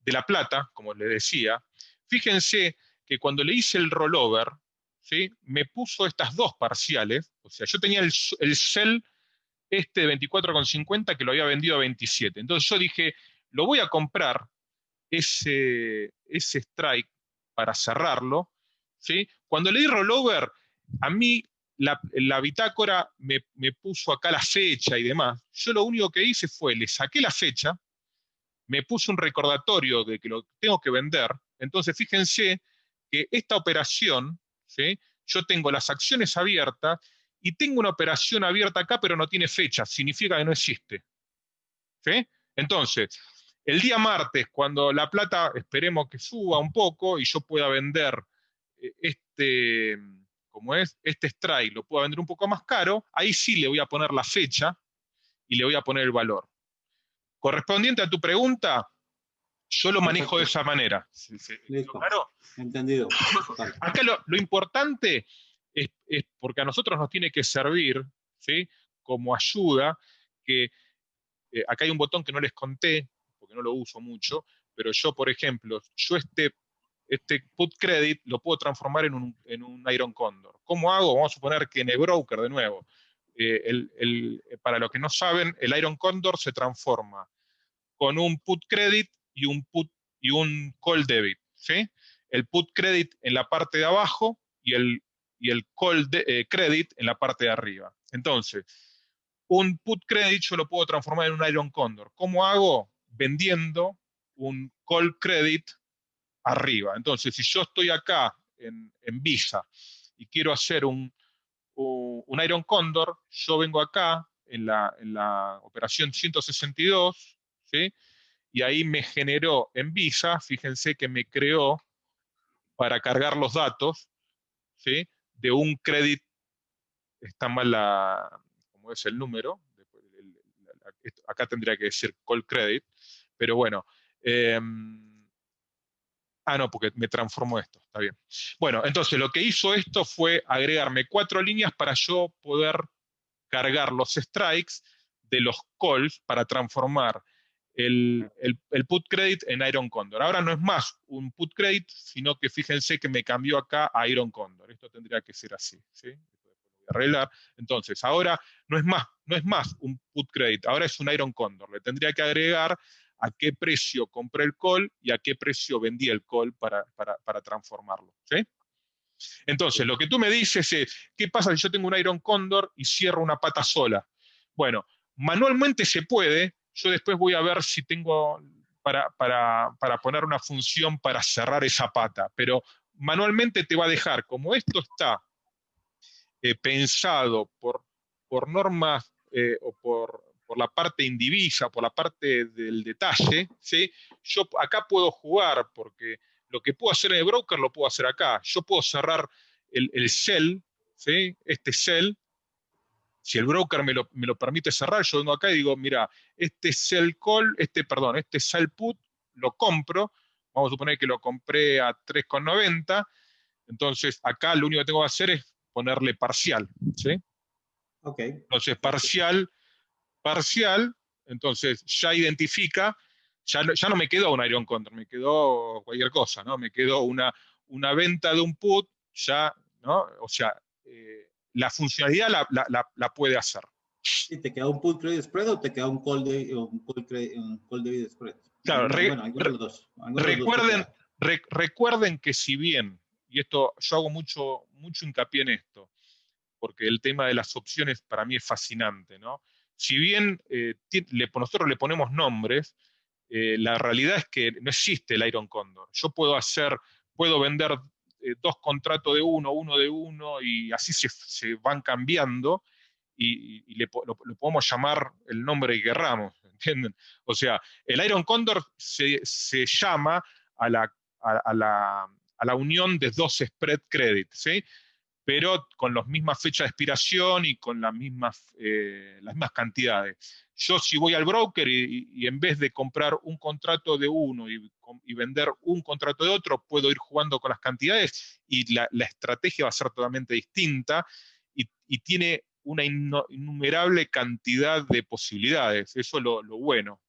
La Plata, como le decía, fíjense que cuando le hice el rollover, ¿sí? Me puso estas dos parciales, o sea, yo tenía el sell este de 24,50 que lo había vendido a 27. Entonces yo dije, lo voy a comprar ese strike para cerrarlo, ¿sí? Cuando le di rollover, a mí la bitácora me puso acá la fecha y demás. Yo lo único que hice fue, le saqué la fecha, me puse un recordatorio de que lo tengo que vender. Entonces fíjense que esta operación, ¿sí? Yo tengo las acciones abiertas y tengo una operación abierta acá, pero no tiene fecha, significa que no existe. ¿Sí? Entonces, el día martes, cuando la plata esperemos que suba un poco y yo pueda vender este, como es, este strike, lo pueda vender un poco más caro, ahí sí le voy a poner la fecha y le voy a poner el valor. Correspondiente a tu pregunta, yo lo manejo de Perfecto. esa manera. Listo. Claro. Entendido. Total. Acá lo importante es porque a nosotros nos tiene que servir, ¿sí? Como ayuda, que acá hay un botón que no les conté, porque no lo uso mucho, pero yo, por ejemplo, yo este put credit lo puedo transformar en un Iron Condor. ¿Cómo hago? Vamos a suponer que en el broker, de nuevo, para los que no saben, el Iron Condor se transforma con un put credit y un call debit, ¿sí? El put credit en la parte de abajo y el call credit en la parte de arriba. Entonces, un put credit yo lo puedo transformar en un Iron Condor. ¿Cómo hago? Vendiendo un call credit arriba. Entonces, si yo estoy acá en Visa y quiero hacer un Iron Condor, yo vengo acá en la operación 162, ¿sí? Y ahí me generó en Visa, fíjense que me creó para cargar los datos, ¿sí? De un credit, está mal como es el número, acá tendría que decir call credit, pero bueno, eh, no, porque me transformó esto, está bien. Bueno, entonces lo que hizo esto fue agregarme 4 líneas para yo poder cargar los strikes de los calls para transformar el put credit en Iron Condor. Ahora no es más un put credit, sino que fíjense que me cambió acá a Iron Condor. Esto tendría que ser así, ¿sí? Arreglar. Entonces, ahora no es más un put credit, ahora es un Iron Condor. Le tendría que agregar a qué precio compré el call y a qué precio vendí el call para transformarlo, ¿sí? Entonces, lo que tú me dices es, ¿qué pasa si yo tengo un Iron Condor y cierro una pata sola? Bueno, manualmente se puede, yo después voy a ver si tengo para poner una función para cerrar esa pata, pero manualmente te va a dejar, como esto está pensado por normas o por la parte indivisa, por la parte del detalle, ¿sí? Yo acá puedo jugar porque lo que puedo hacer en el broker lo puedo hacer acá. Yo puedo cerrar el sell, ¿sí? Este sell, si el broker me lo permite cerrar, yo vengo acá y digo, mira, este sell call, este sell put, lo compro, vamos a suponer que lo compré a 3,90, entonces acá lo único que tengo que hacer es ponerle parcial, ¿sí? Ok. Entonces Perfecto. parcial, entonces ya identifica, ya no me quedó un Iron Condor, me quedó cualquier cosa, ¿no? Me quedó una venta de un put, ya, ¿no? O sea, la funcionalidad la puede hacer. ¿Y te queda un put credit spread o te queda un un call debit spread? Claro, Bueno, alguno de los dos. Alguno de los dos te recuerden, queda. recuerden que si bien, y esto yo hago mucho hincapié en esto, porque el tema de las opciones para mí es fascinante, ¿no? Si bien nosotros le ponemos nombres, la realidad es que no existe el Iron Condor. Yo puedo vender 2 contratos de uno de uno, y así se van cambiando, y lo podemos llamar el nombre que querramos, ¿entienden? O sea, el Iron Condor se llama a la unión de 2 spread credit, ¿sí? Pero con las mismas fechas de expiración y con las mismas cantidades. Yo si voy al broker y en vez de comprar un contrato de uno y vender un contrato de otro, puedo ir jugando con las cantidades y la estrategia va a ser totalmente distinta y tiene una innumerable cantidad de posibilidades. Eso es lo bueno.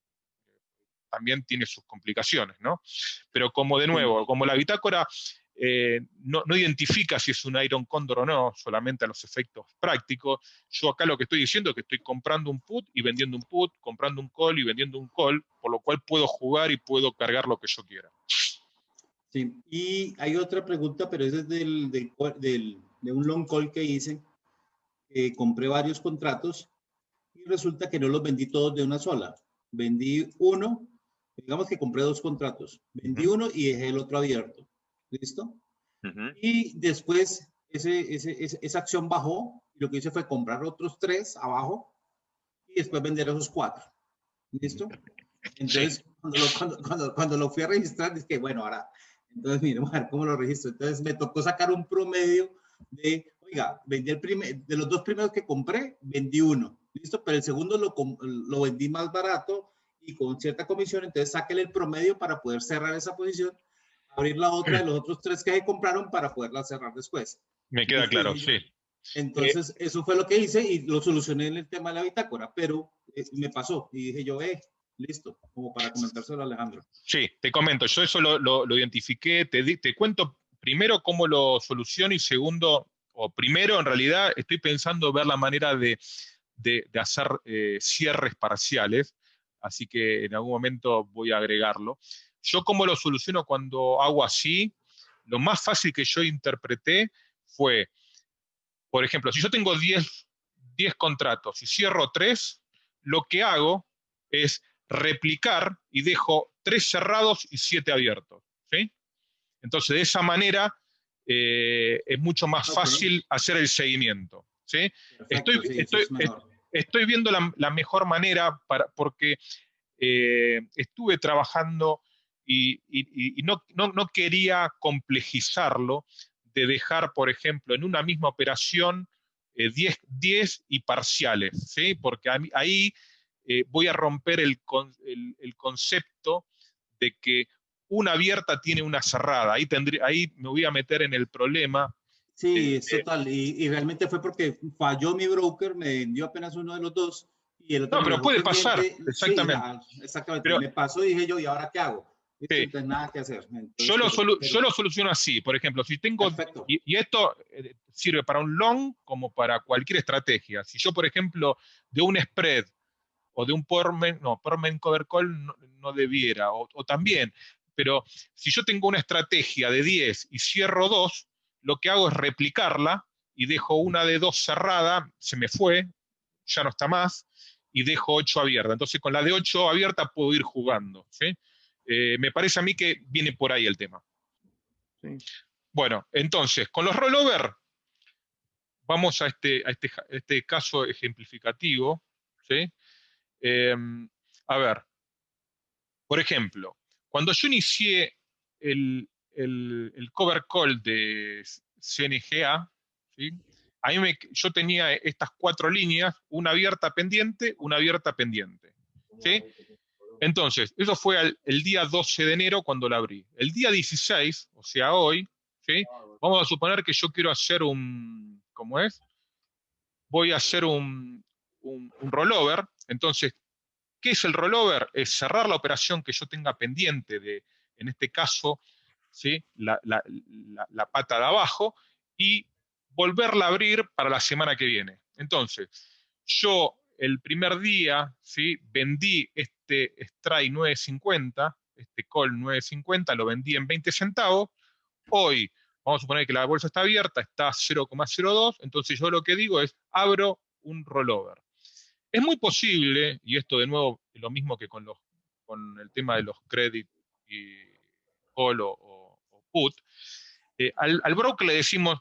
También tiene sus complicaciones, ¿no? Pero como de Entiendo. nuevo, como la bitácora no identifica si es un Iron Condor o no, solamente a los efectos prácticos. Yo acá lo que estoy diciendo es que estoy comprando un put y vendiendo un put, comprando un call y vendiendo un call, por lo cual puedo jugar y puedo cargar lo que yo quiera. Sí, y hay otra pregunta, pero ese es de un long call que hice. Compré varios contratos y resulta que no los vendí todos de una sola. Vendí uno, digamos que compré 2 contratos. Vendí uno y dejé el otro abierto. ¿Listo? Y después esa acción bajó y lo que hice fue comprar otros 3 abajo y después vender esos 4. ¿Listo? Entonces, Sí. cuando lo fui a registrar, dije, bueno, ahora, entonces miremos a ver cómo lo registro. Entonces me tocó sacar un promedio de, oiga, vendí de los 2 primeros que compré, vendí uno, ¿listo? Pero el segundo lo vendí más barato y con cierta comisión, entonces sáquele el promedio para poder cerrar esa posición, abrir la otra de los otros 3 que se compraron para poderla cerrar después. Me queda ¿Listo? claro, Dije yo. sí. Entonces, eso fue lo que hice y lo solucioné en el tema de la bitácora, pero me pasó y dije yo, listo, como para comentárselo a Alejandro. Sí, te comento, yo eso lo identifiqué, te cuento primero cómo lo soluciono y segundo, o primero en realidad estoy pensando ver la manera de hacer cierres parciales, así que en algún momento voy a agregarlo. Yo cómo lo soluciono cuando hago así, lo más fácil que yo interpreté fue, por ejemplo, si yo tengo 10 contratos y cierro 3, lo que hago es replicar y dejo 3 cerrados y 7 abiertos. ¿Sí? Entonces, de esa manera es mucho más Ok, fácil hacer el seguimiento. ¿Sí? perfecto, sí, eso es mejor. Estoy viendo la mejor manera porque estuve trabajando y no quería complejizarlo de dejar, por ejemplo, en una misma operación 10 y parciales, ¿sí? Porque ahí voy a romper el concepto de que una abierta tiene una cerrada. Ahí me voy a meter en el problema. Sí, es total. Y realmente fue porque falló mi broker, me vendió apenas uno de los 2 y el otro No, me lo pero dejó puede pasar, pendiente. Sí, exactamente. exactamente. Pero Me pasó y dije yo, ¿y ahora qué hago? ¿Listo? sí, Entonces, nada que hacer. Yo Entonces, lo, pero yo lo soluciono así, por ejemplo, si tengo, perfecto. y esto sirve para un long como para cualquier estrategia. Si yo, por ejemplo, de un spread o de un permanent cover call no debiera, o también, pero si yo tengo una estrategia de 10 y cierro 2, lo que hago es replicarla y dejo una de 2 cerrada, se me fue, ya no está más, y dejo 8 abierta. Entonces con la de 8 abierta puedo ir jugando. ¿Sí? Me parece a mí que viene por ahí el tema. Sí. Bueno, entonces, con los rollover, vamos a este caso ejemplificativo. ¿Sí? Eh, a ver, por ejemplo, cuando yo inicié el cover call de CNGA, ¿sí? Yo tenía estas 4 líneas, una abierta pendiente, una abierta pendiente. ¿Sí? Entonces, eso fue el día 12 de enero cuando la abrí. El día 16, o sea, hoy, ¿sí? Vamos a suponer que yo quiero hacer ¿cómo es? Voy a hacer un rollover. Entonces, ¿qué es el rollover? Es cerrar la operación que yo tenga pendiente en este caso, ¿sí? La pata de abajo, y volverla a abrir para la semana que viene. Entonces, yo el primer día, ¿sí? Vendí este strike 9.50, este call 9.50, lo vendí en 20 centavos. Hoy, vamos a suponer que la bolsa está abierta, está 0,02, entonces yo lo que digo es, abro un rollover. Es muy posible, y esto de nuevo es lo mismo que con el tema de los credit y call o put, al broker le decimos,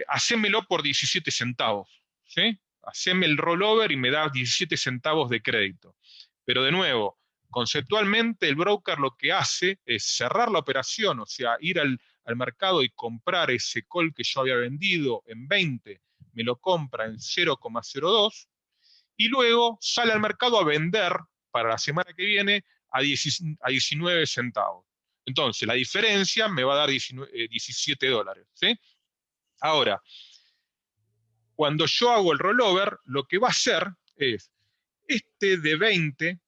hacémelo por 17 centavos, ¿sí? Haceme el rollover y me da 17 centavos de crédito. Pero de nuevo, conceptualmente el broker lo que hace es cerrar la operación, o sea, ir al mercado y comprar ese call que yo había vendido en 20, me lo compra en 0,02 y luego sale al mercado a vender para la semana que viene a 19 centavos. Entonces, la diferencia me va a dar 17 dólares. ¿Sí? Ahora, cuando yo hago el rollover, lo que va a hacer es, este de 20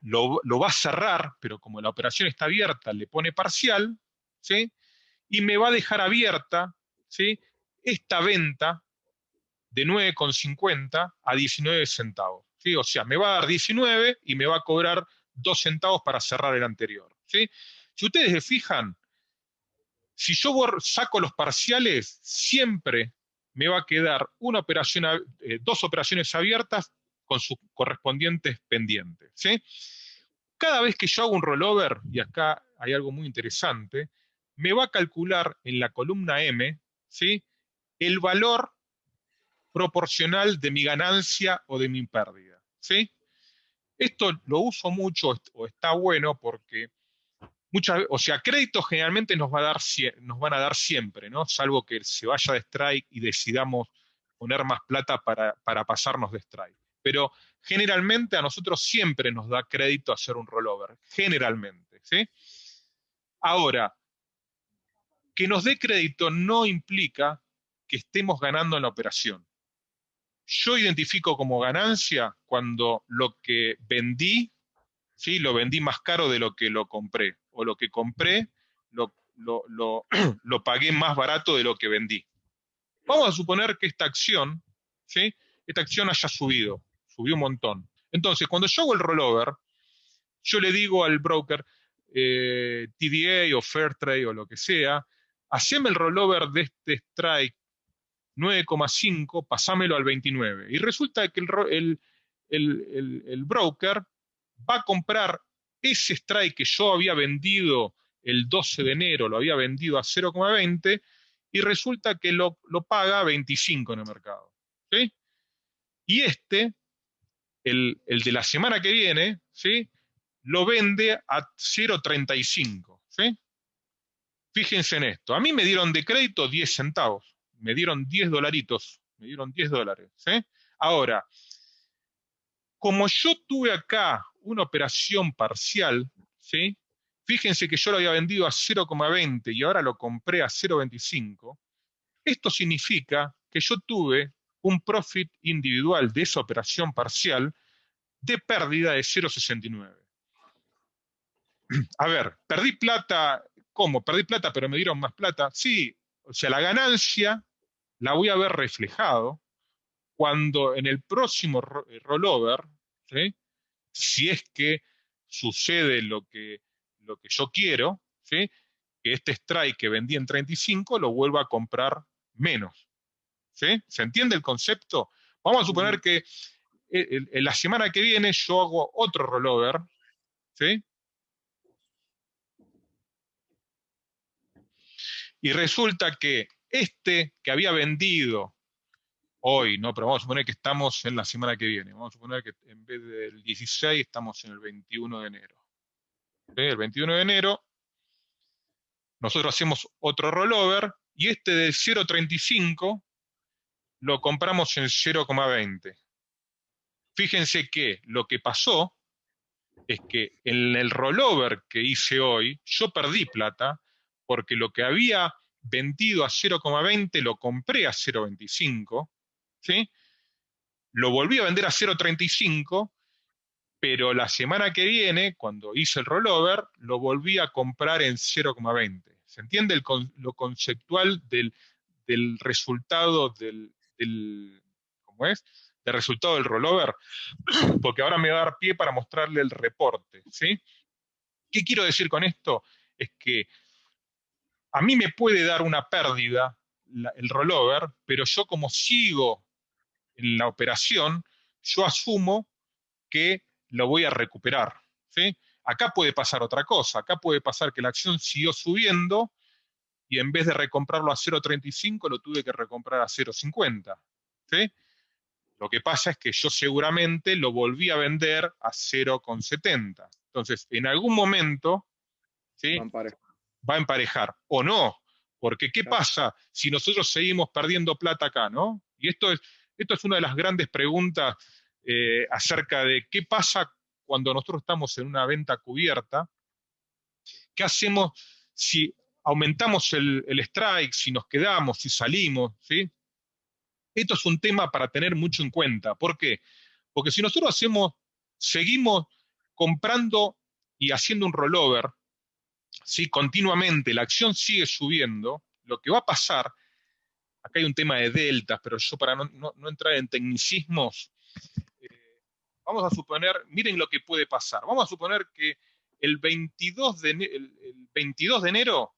lo va a cerrar, pero como la operación está abierta, le pone parcial, ¿sí? y me va a dejar abierta, ¿sí?, esta venta de 9,50 a 19 centavos. ¿Sí? O sea, me va a dar 19 y me va a cobrar 2 centavos para cerrar el anterior. ¿Sí? Si ustedes se fijan, si yo saco los parciales, siempre me va a quedar dos operaciones abiertas con sus correspondientes pendientes. ¿Sí? Cada vez que yo hago un rollover, y acá hay algo muy interesante, me va a calcular en la columna M, ¿sí?, el valor proporcional de mi ganancia o de mi pérdida. ¿Sí? Esto lo uso mucho, o está bueno, porque o sea, créditos generalmente nos van a dar siempre, ¿no? Salvo que se vaya de strike y decidamos poner más plata para pasarnos de strike. Pero generalmente a nosotros siempre nos da crédito hacer un rollover, generalmente, ¿sí? Ahora, que nos dé crédito no implica que estemos ganando en la operación. Yo identifico como ganancia cuando lo que vendí, ¿sí?, lo vendí más caro de lo que lo compré, o lo que compré lo pagué más barato de lo que vendí. Vamos a suponer que esta acción, ¿sí?, esta acción haya subió un montón. Entonces, cuando yo hago el rollover, yo le digo al broker, TDA o Fairtrade o lo que sea, haceme el rollover de este strike 9,5, pasámelo al 29. Y resulta que el broker va a comprar ese strike que yo había vendido el 12 de enero, lo había vendido a 0,20, y resulta que lo paga a 25 en el mercado. ¿Sí? Y el de la semana que viene, ¿sí?, lo vende a 0,35. ¿Sí? Fíjense en esto. A mí me dieron de crédito 10 centavos. Me dieron 10 dolaritos. Me dieron 10 dólares. ¿Sí? Ahora, como yo tuve acá una operación parcial, ¿sí?, fíjense que yo lo había vendido a 0,20 y ahora lo compré a 0,25. Esto significa que yo tuve un profit individual de esa operación parcial de pérdida de 0,69. A ver, perdí plata. ¿Cómo? Perdí plata, pero me dieron más plata. Sí, o sea, la ganancia la voy a ver reflejado cuando en el próximo rollover, ¿sí?, si es que sucede lo que yo quiero, ¿sí?, que este strike que vendí en 35 lo vuelva a comprar menos. ¿Sí? ¿Se entiende el concepto? Vamos a suponer que en la semana que viene yo hago otro rollover, ¿sí?, y resulta que este que había vendido hoy, ¿no?, pero vamos a suponer que estamos en la semana que viene, vamos a suponer que en vez del 16 estamos en el 21 de enero. ¿Sí? El 21 de enero nosotros hacemos otro rollover y este de 0,35 lo compramos en 0,20. Fíjense que lo que pasó es que en el rollover que hice hoy, yo perdí plata porque lo que había vendido a 0,20 lo compré a 0,25, ¿sí? Lo volví a vender a 0,35, pero la semana que viene, cuando hice el rollover, lo volví a comprar en 0,20. ¿Se entiende lo conceptual del resultado ¿cómo es? Del resultado del rollover? Porque ahora me va a dar pie para mostrarle el reporte, ¿sí? ¿Qué quiero decir con esto? Es que a mí me puede dar una pérdida el rollover, pero yo como sigo en la operación, yo asumo que lo voy a recuperar, ¿sí? Acá puede pasar otra cosa, acá puede pasar que la acción siguió subiendo y en vez de recomprarlo a 0,35 lo tuve que recomprar a 0,50, ¿sí? Lo que pasa es que yo seguramente lo volví a vender a 0,70. Entonces, en algún momento, ¿sí?, va a emparejar o no, porque ¿qué pasa si nosotros seguimos perdiendo plata acá, ¿no? Y esto es una de las grandes preguntas acerca de qué pasa cuando nosotros estamos en una venta cubierta. ¿Qué hacemos si aumentamos el strike, si nos quedamos, si salimos, ¿sí? Esto es un tema para tener mucho en cuenta. ¿Por qué? Porque si nosotros seguimos comprando y haciendo un rollover ¿sí? Continuamente, la acción sigue subiendo, lo que va a pasar, acá hay un tema de deltas, pero yo para no entrar en tecnicismos, vamos a suponer, miren lo que puede pasar, vamos a suponer que el 22 el 22 de enero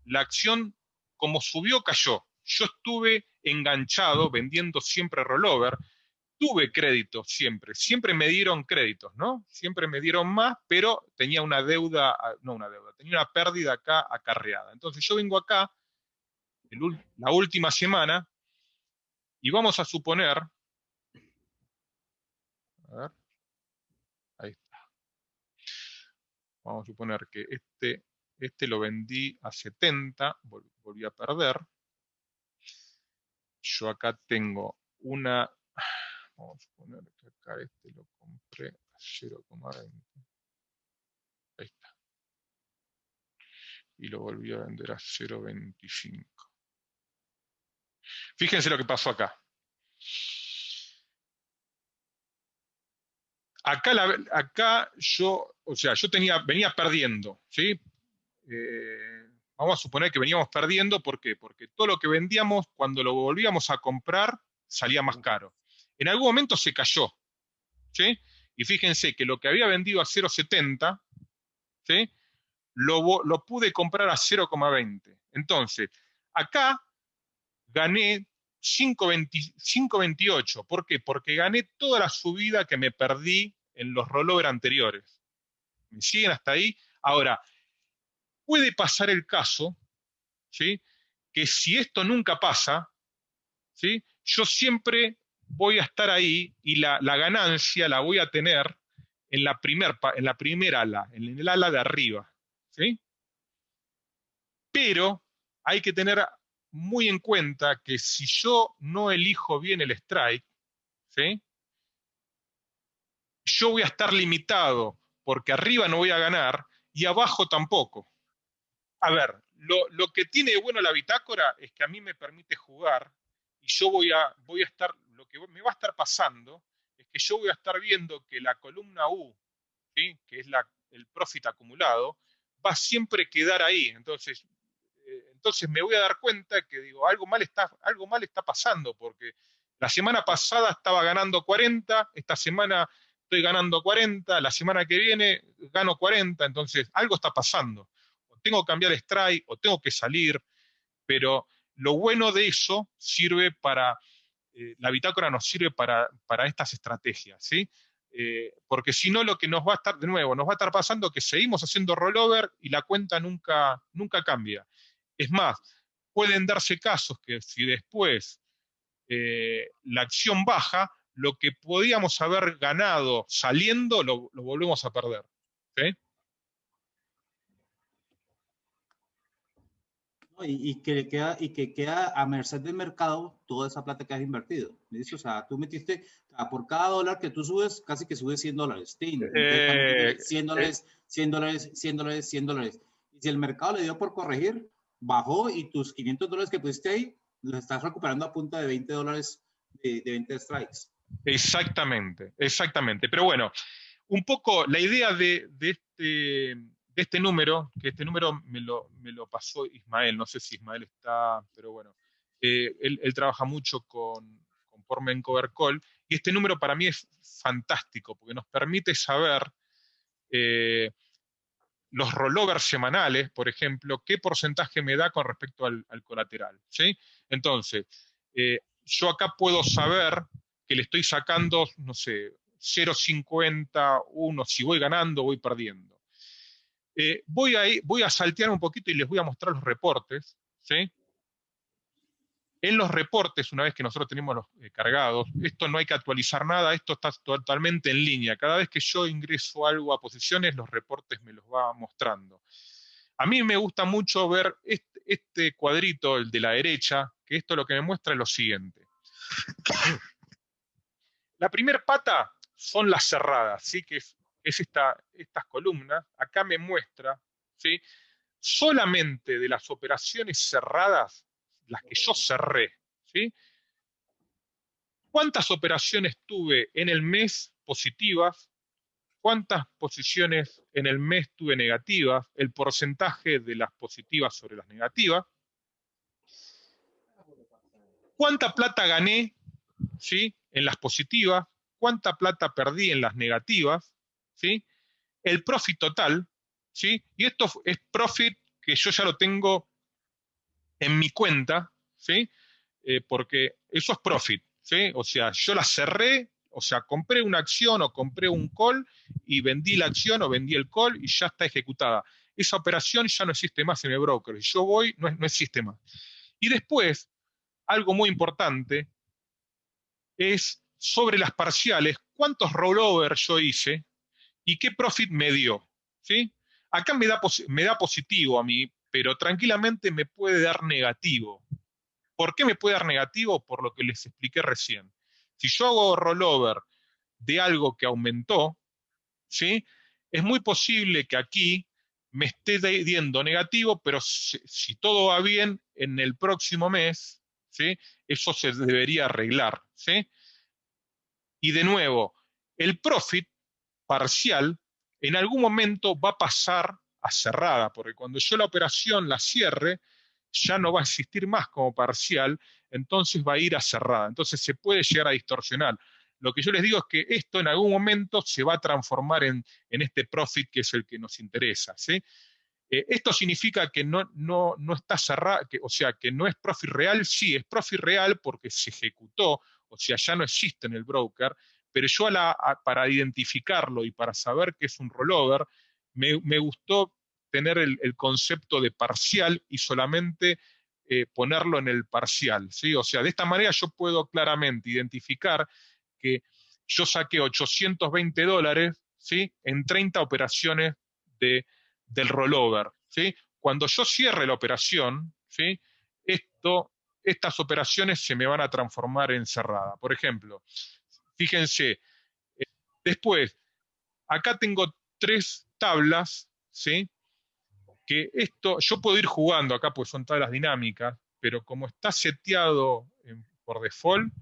la acción, como subió, cayó. Yo estuve enganchado vendiendo siempre rollover, tuve créditos siempre, siempre me dieron créditos, ¿no? Siempre me dieron más, pero tenía una deuda, no una deuda, tenía una pérdida acá acarreada. Entonces yo vengo acá la última semana y vamos a suponer, a ver, ahí está, vamos a suponer que este lo vendí a 70, volví a perder. Yo acá tengo una, vamos a suponer que acá lo compré a 0,20. Ahí está. Y lo volví a vender a 0,25. Fíjense lo que pasó acá. Acá yo, o sea, yo venía perdiendo, ¿sí? Vamos a suponer que veníamos perdiendo, ¿por qué? Porque todo lo que vendíamos, cuando lo volvíamos a comprar, salía más caro. En algún momento se cayó, ¿sí? Y fíjense que lo que había vendido a 0,70, ¿sí? Lo pude comprar a 0,20. Entonces, acá gané 5,28. ¿Por qué? Porque gané toda la subida que me perdí en los rollover anteriores. ¿Me siguen hasta ahí? Ahora, puede pasar el caso, ¿sí? Que si esto nunca pasa, ¿sí? Yo siempre voy a estar ahí y la ganancia la voy a tener en la primer ala, en el ala de arriba, ¿sí? Pero hay que tener muy en cuenta que si yo no elijo bien el strike, ¿sí? Yo voy a estar limitado porque arriba no voy a ganar y abajo tampoco. A ver, lo que tiene de bueno la bitácora es que a mí me permite jugar y yo voy a estar, lo que me va a estar pasando es que yo voy a estar viendo que la columna U, ¿sí? Que es el profit acumulado, va a siempre quedar ahí. Entonces me voy a dar cuenta que digo, algo mal está pasando, porque la semana pasada estaba ganando 40, esta semana estoy ganando 40, la semana que viene gano 40, entonces algo está pasando. O tengo que cambiar strike, o tengo que salir, pero lo bueno de eso sirve la bitácora nos sirve para estas estrategias, ¿sí? Porque si no, lo que nos va a estar, de nuevo, nos va a estar pasando que seguimos haciendo rollover y la cuenta nunca cambia. Es más, pueden darse casos que si después la acción baja, lo que podíamos haber ganado saliendo lo volvemos a perder. ¿Sí? ¿No? Y que queda a merced del mercado toda esa plata que has invertido. ¿Listo? O sea, tú metiste, por cada dólar que tú subes, casi que subes $100. Entonces, también tienes $100, $100, $100, $100. Y si el mercado le dio por corregir, bajó y tus $500 que pusiste ahí, los estás recuperando a punta de $20 de 20 strikes. Exactamente. Pero bueno, un poco la idea de este número, que este número me lo pasó Ismael, no sé si Ismael está, pero bueno, él trabaja mucho con Portman Cover Call, y este número para mí es fantástico, porque nos permite saber los rollovers semanales, por ejemplo, qué porcentaje me da con respecto al colateral, ¿sí? Entonces, yo acá puedo saber que le estoy sacando, no sé, 0,50, 1, si voy ganando, voy perdiendo. Voy a saltear un poquito y les voy a mostrar los reportes, ¿sí? En los reportes, una vez que nosotros tenemos los cargados, esto no hay que actualizar nada, esto está totalmente en línea. Cada vez que yo ingreso algo a posiciones, los reportes me los va mostrando. A mí me gusta mucho ver este cuadrito, el de la derecha, que esto lo que me muestra es lo siguiente. La primera pata son las cerradas, ¿sí? Que es estas columnas. Acá me muestra, ¿sí? Solamente de las operaciones cerradas, las que yo cerré, ¿sí? ¿Cuántas operaciones tuve en el mes positivas? cuántas posiciones en el mes tuve negativas, el porcentaje de las positivas sobre las negativas, cuánta plata gané, ¿sí?, en las positivas, cuánta plata perdí en las negativas, ¿sí?, el profit total, ¿sí? Y esto es profit que yo ya lo tengo en mi cuenta, ¿sí? Porque eso es profit, ¿sí? O sea, yo la cerré, o sea, compré una acción o compré un call y vendí la acción o vendí el call y ya está ejecutada. Esa operación ya no existe más en el broker. Si yo voy, no existe más. Y después, algo muy importante es sobre las parciales, cuántos rollovers yo hice y qué profit me dio, ¿sí? Acá me da positivo a mí, pero tranquilamente me puede dar negativo. ¿Por qué me puede dar negativo? Por lo que les expliqué recién. Si yo hago rollover de algo que aumentó, ¿sí?, es muy posible que aquí me esté dando negativo, pero si todo va bien en el próximo mes, ¿sí?, eso se debería arreglar, ¿sí? Y de nuevo, el profit parcial en algún momento va a pasar a cerrada, porque cuando yo la operación la cierre, ya no va a existir más como parcial, entonces va a ir a cerrada. Entonces se puede llegar a distorsionar. Lo que yo les digo es que esto en algún momento se va a transformar en este profit que es el que nos interesa, ¿sí? Esto significa que no está cerrado, o sea, que no es profit real. Sí, es profit real porque se ejecutó, o sea, ya no existe en el broker, pero yo para identificarlo y para saber que es un rollover, me gustó tener el concepto de parcial y solamente ponerlo en el parcial, ¿sí? O sea, de esta manera yo puedo claramente identificar que yo saqué $820, ¿sí?, en 30 operaciones de del rollover, ¿sí? Cuando yo cierre la operación, ¿sí?, estas operaciones se me van a transformar en cerrada. Por ejemplo, fíjense, después, acá tengo 3 tablas, ¿sí?, que esto, yo puedo ir jugando acá, pues son tablas dinámicas, pero como está seteado por default,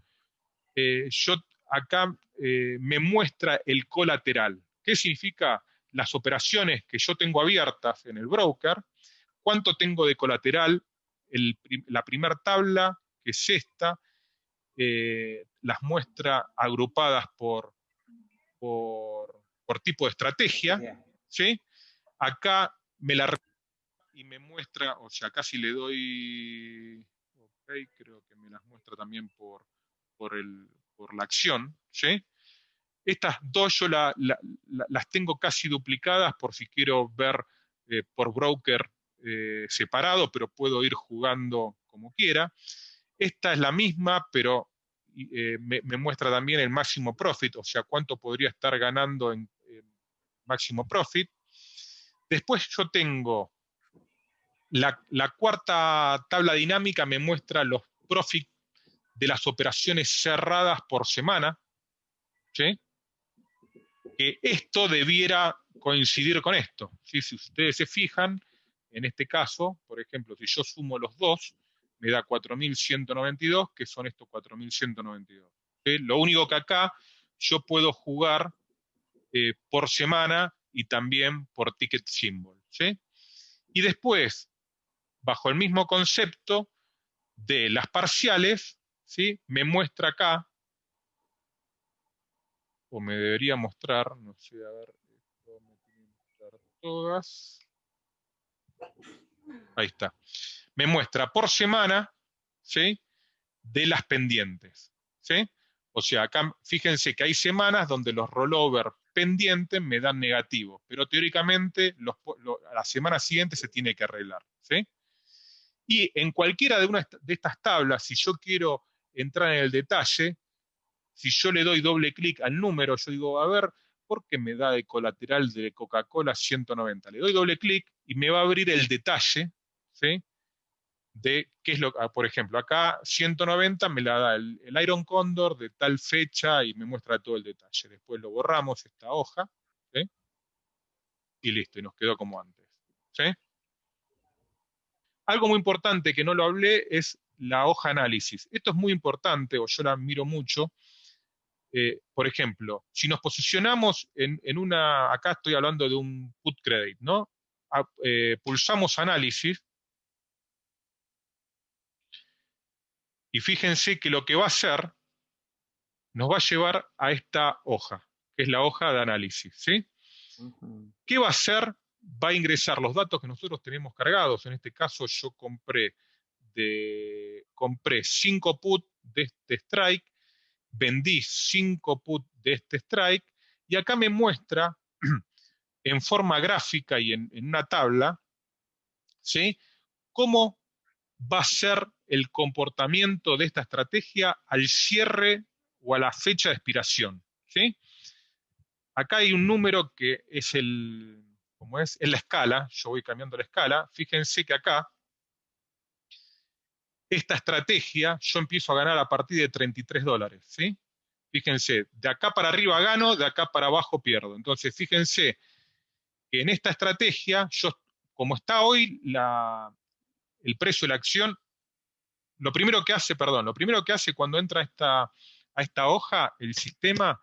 yo acá me muestra el colateral. ¿Qué significa? Las operaciones que yo tengo abiertas en el broker, cuánto tengo de colateral, la primera tabla, que es esta, las muestra agrupadas por tipo de estrategia, ¿sí? Acá me la y me muestra, o sea, acá si le doy, ok, creo que me las muestra también por, el, por la acción, ¿sí? Estas dos yo las tengo casi duplicadas por si quiero ver por broker separado, pero puedo ir jugando como quiera. Esta es la misma, pero me muestra también el máximo profit, o sea, cuánto podría estar ganando en máximo profit. Después yo tengo la cuarta tabla dinámica, me muestra los profits de las operaciones cerradas por semana, ¿sí? Que esto debiera coincidir con esto, ¿sí? Si ustedes se fijan, en este caso, por ejemplo, si yo sumo los dos, me da 4.192, que son estos 4.192. ¿Sí? Lo único que acá yo puedo jugar por semana y también por ticket symbol, ¿sí? Y después, bajo el mismo concepto de las parciales, ¿sí?, me muestra acá, o me debería mostrar, no sé, a ver, esto me tiene que mostrar todas. Ahí está. Me muestra por semana, ¿sí?, de las pendientes, ¿sí? O sea, acá fíjense que hay semanas donde los rollover pendientes me dan negativos, pero teóricamente a la semana siguiente se tiene que arreglar, ¿sí? Y en cualquiera de estas tablas, si yo quiero entrar en el detalle, si yo le doy doble clic al número, yo digo, a ver, ¿por qué me da de colateral de Coca-Cola 190? Le doy doble clic y me va a abrir el detalle, ¿sí?, de qué es por ejemplo, acá 190 me la da el Iron Condor de tal fecha y me muestra todo el detalle. Después lo borramos, esta hoja, ¿sí?, y listo, y nos quedó como antes, ¿sí? Algo muy importante que no lo hablé es la hoja análisis. Esto es muy importante, o yo la miro mucho, por ejemplo, si nos posicionamos en una, acá estoy hablando de un put credit, ¿no? Pulsamos análisis y fíjense que lo que va a hacer nos va a llevar a esta hoja, que es la hoja de análisis, ¿sí? Ujú. ¿Qué va a hacer? Va a ingresar los datos que nosotros tenemos cargados. En este caso yo compré 5 put de este strike, vendí 5 put de este strike, y acá me muestra en forma gráfica y en una tabla, ¿sí? Cómo va a ser el comportamiento de esta estrategia al cierre o a la fecha de expiración, ¿sí? Acá hay un número que es ¿cómo es? Es la escala, yo voy cambiando la escala. Fíjense que acá, esta estrategia, yo empiezo a ganar a partir de $33, ¿sí? Fíjense, de acá para arriba gano, de acá para abajo pierdo. Entonces, fíjense que en esta estrategia, como está hoy el precio de la acción, lo primero que hace cuando entra a esta hoja, el sistema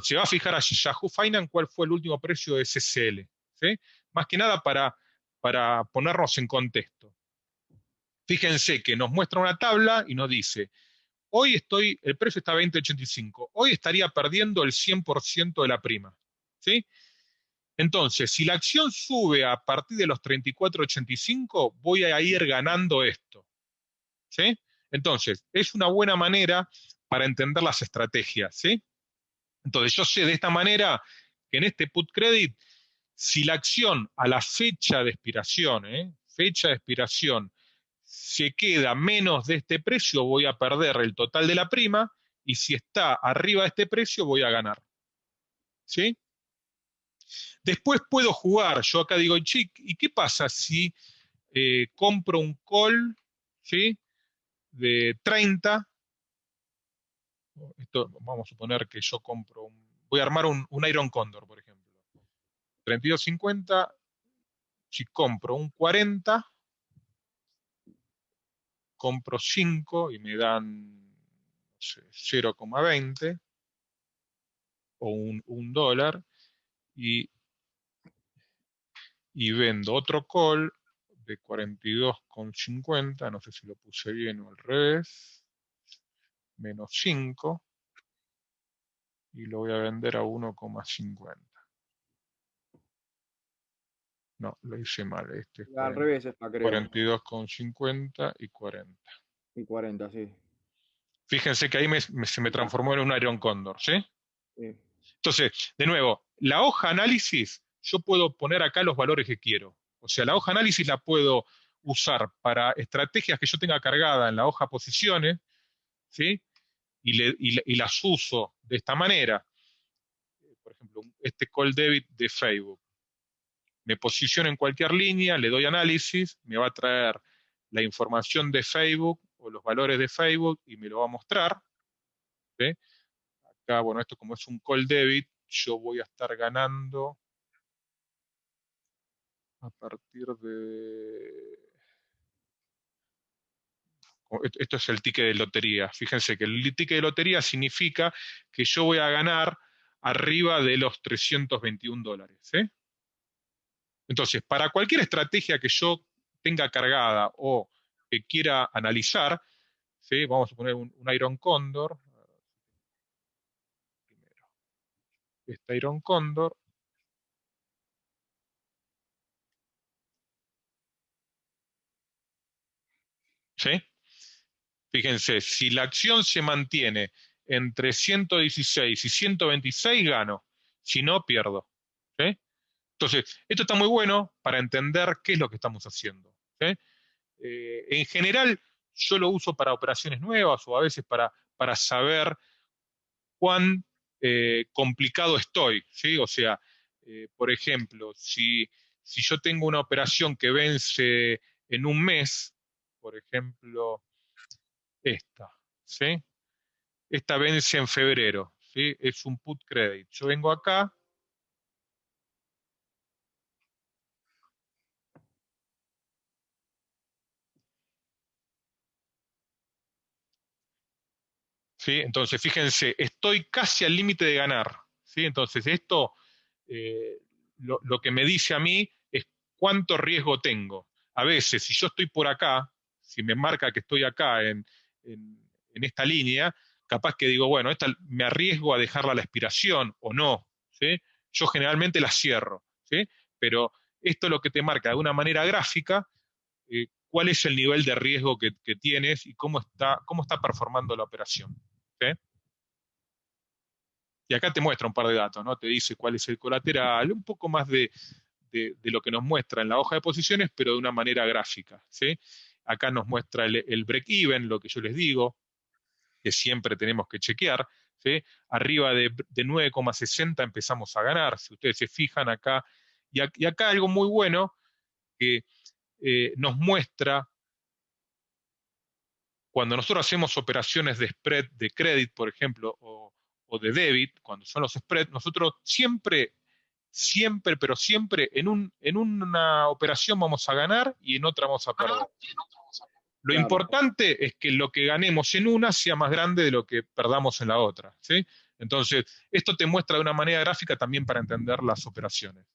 se va a fijar a Yahoo Finance cuál fue el último precio de CCL, ¿sí? Más que nada para ponernos en contexto. Fíjense que nos muestra una tabla y nos dice, el precio está a 20.85, hoy estaría perdiendo el 100% de la prima, ¿sí? Entonces, si la acción sube a partir de los 34.85, voy a ir ganando esto, ¿sí? Entonces, es una buena manera para entender las estrategias, ¿sí? Entonces, yo sé de esta manera que en este put credit, si la acción a la fecha de expiración, se queda menos de este precio, voy a perder el total de la prima, y si está arriba de este precio, voy a ganar, ¿sí? Después puedo jugar, yo acá digo, chic, ¿y qué pasa si compro un call, ¿sí? De 30, esto, vamos a suponer que yo voy a armar un Iron Condor, por ejemplo. 32.50, si compro un 40, compro 5 y me dan, no sé, 0,20 o un dólar, y, y vendo otro call de 42,50, no sé si lo puse bien o al revés, menos 5, y lo voy a vender a 1,50. No, lo hice mal, este es Al revés está, creo. 42,50 y 40. Y 40, sí. Fíjense que ahí se me transformó en un Iron Condor, ¿sí? Sí. Entonces, de nuevo, la hoja análisis, yo puedo poner acá los valores que quiero. O sea, la hoja análisis la puedo usar para estrategias que yo tenga cargada en la hoja posiciones, ¿sí? Y las uso de esta manera. Por ejemplo, este call debit de Facebook. Me posiciono en cualquier línea, le doy análisis, me va a traer la información de Facebook o los valores de Facebook y me lo va a mostrar, ¿sí? Acá, bueno, esto como es un call debit, yo voy a estar ganando a partir de... Esto es el ticket de lotería. Fíjense que el ticket de lotería significa que yo voy a ganar arriba de los $321, ¿sí? Entonces, para cualquier estrategia que yo tenga cargada o que quiera analizar, ¿sí? Vamos a poner un Iron Condor. Primero, este Iron Condor, ¿sí? Fíjense, si la acción se mantiene entre 116 y 126, gano. Si no, pierdo, ¿sí? Entonces, esto está muy bueno para entender qué es lo que estamos haciendo, ¿sí? En general, yo lo uso para operaciones nuevas o a veces para saber cuán complicado estoy, ¿sí? O sea, por ejemplo, si yo tengo una operación que vence en un mes, por ejemplo, esta, ¿sí? Esta vence en febrero, ¿sí? Es un put credit. Yo vengo acá, ¿sí? Entonces, fíjense, estoy casi al límite de ganar, ¿sí? Entonces, esto lo que me dice a mí es cuánto riesgo tengo. A veces, si yo estoy por acá, si me marca que estoy acá en esta línea, capaz que digo, bueno, esta me arriesgo a dejarla a la expiración o no, ¿sí? Yo generalmente la cierro, ¿sí? Pero esto es lo que te marca de una manera gráfica cuál es el nivel de riesgo que tienes y cómo está performando la operación. ¿Sí? Y acá te muestra un par de datos, ¿no? Te dice cuál es el colateral, un poco más de lo que nos muestra en la hoja de posiciones, pero de una manera gráfica, ¿sí? Acá nos muestra el break-even, lo que yo les digo, que siempre tenemos que chequear, ¿sí? Arriba de 9,60 empezamos a ganar, si ustedes se fijan acá, y acá algo muy bueno que nos muestra cuando nosotros hacemos operaciones de spread de credit, por ejemplo, o de debit, cuando son los spreads, nosotros siempre, siempre, pero siempre en una operación vamos a ganar y en otra vamos a perder. Lo Claro. importante es que lo que ganemos en una sea más grande de lo que perdamos en la otra, ¿sí? Entonces, esto te muestra de una manera gráfica también para entender las operaciones.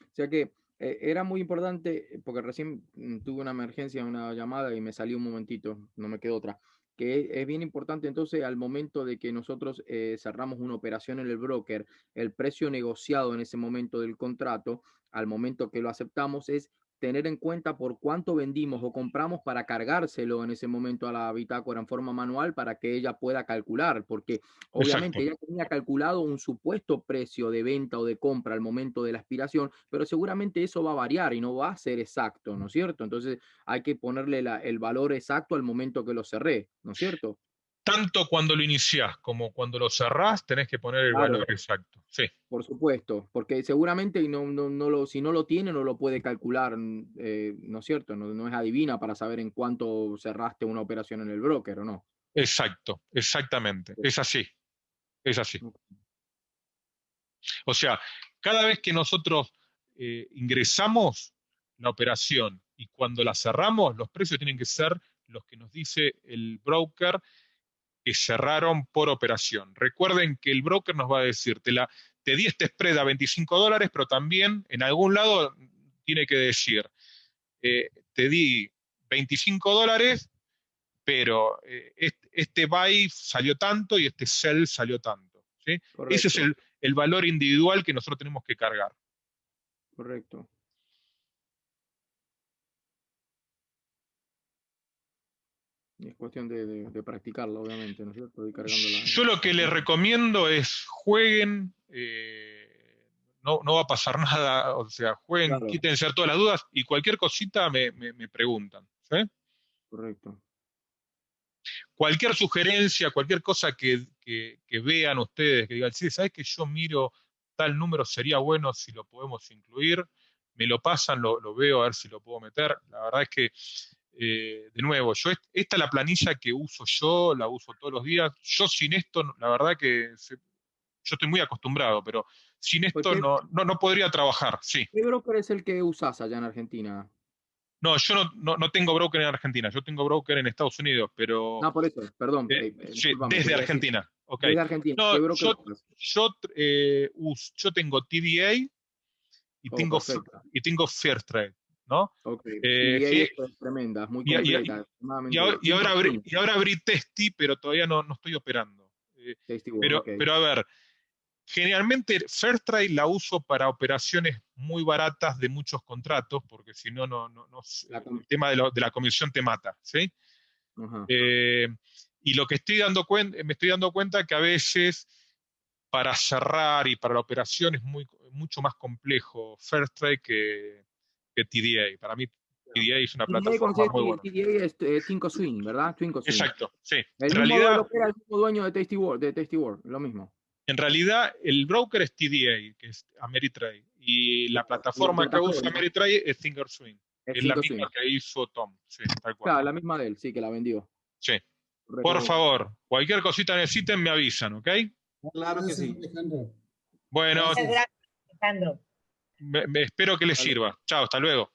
O sea que era muy importante, porque recién tuve una emergencia, una llamada y me salí un momentito, no me quedó otra. Que es bien importante entonces al momento de que nosotros cerramos una operación en el broker, el precio negociado en ese momento del contrato, al momento que lo aceptamos, es tener en cuenta por cuánto vendimos o compramos para cargárselo en ese momento a la bitácora en forma manual para que ella pueda calcular, porque obviamente Exacto. ella tenía calculado un supuesto precio de venta o de compra al momento de la expiración, pero seguramente eso va a variar y no va a ser exacto, ¿no es cierto? Entonces hay que ponerle el valor exacto al momento que lo cerré, ¿no es cierto? Tanto cuando lo iniciás como cuando lo cerrás, tenés que poner el valor Claro, exacto. Sí, por supuesto, porque seguramente si no lo tiene, no lo puede calcular, ¿no es cierto? No, no es adivina para saber en cuánto cerraste una operación en el broker o no. exacto, exactamente. Es así, es así. O sea, cada vez que nosotros ingresamos la operación y cuando la cerramos, los precios tienen que ser los que nos dice el broker que cerraron por operación. Recuerden que el broker nos va a decir, te di este spread a $25, pero también en algún lado tiene que decir, te di $25, pero este buy salió tanto y este sell salió tanto. ¿Sí? Ese es Correcto, el valor individual que nosotros tenemos que cargar. correcto. Es cuestión de practicarlo, obviamente, ¿no es cierto? De ir cargando Yo lo que les recomiendo es jueguen, no va a pasar nada, o sea, jueguen, Claro, quítense todas las dudas y cualquier cosita me preguntan. ¿Sí? correcto. Cualquier sugerencia, cualquier cosa que vean ustedes, que digan, sí, ¿sabes que yo miro tal número, sería bueno si lo podemos incluir? Me lo pasan, lo veo a ver si lo puedo meter. La verdad es que, de nuevo, esta es la planilla que uso yo, la uso todos los días. Yo sin esto, la verdad que yo estoy muy acostumbrado, pero sin ¿Por esto qué, no podría trabajar, sí. qué broker es el que usás allá en Argentina? No, yo no tengo broker en Argentina, yo tengo broker en Estados Unidos, pero No, por eso, perdón, sí, discúlpame, desde quería decir, Argentina. Ok. desde Argentina, No, ¿qué broker usas? yo tengo TDA y Oh, perfecto. tengo Fairtrade, ¿no? Ok, Eh, TDA ge- es tremenda, es muy y, completa, extremadamente. Tinko Swing, y ahora abrí Testy, pero todavía no estoy operando. Tasty World, ok. Pero a ver, generalmente Fairtrade la uso para operaciones muy baratas de muchos contratos, porque si no, La com- el tema de la comisión te mata, ¿sí? Ajá. Eh, y lo que me estoy dando cuenta que a veces para cerrar y para la operación es mucho más complejo Fairtrade que TDA. Para mí TDA es una TDA, plataforma conoces, muy buena. TDA es Tinko Swing, ¿verdad? Twinko Swing. Exacto, sí. El mismo lo que era el mismo dueño de Tasty World, lo mismo. En realidad el broker es TDA, que es Ameritrade, y la Claro. Y la plataforma que usa plataforma Ameritrade es Thinkorswim, es que es la Tinko misma Swing. que hizo Tom, sí, tal cual. Claro, la misma de él, sí, que la vendió. Sí. Por Recuerdo. favor, cualquier cosita necesiten, me avisan, ¿ok? Claro que Gracias, sí. Alejandro. Bueno, Gracias. Muchas gracias, Alejandro. espero que les Vale. sirva. Chao, hasta luego.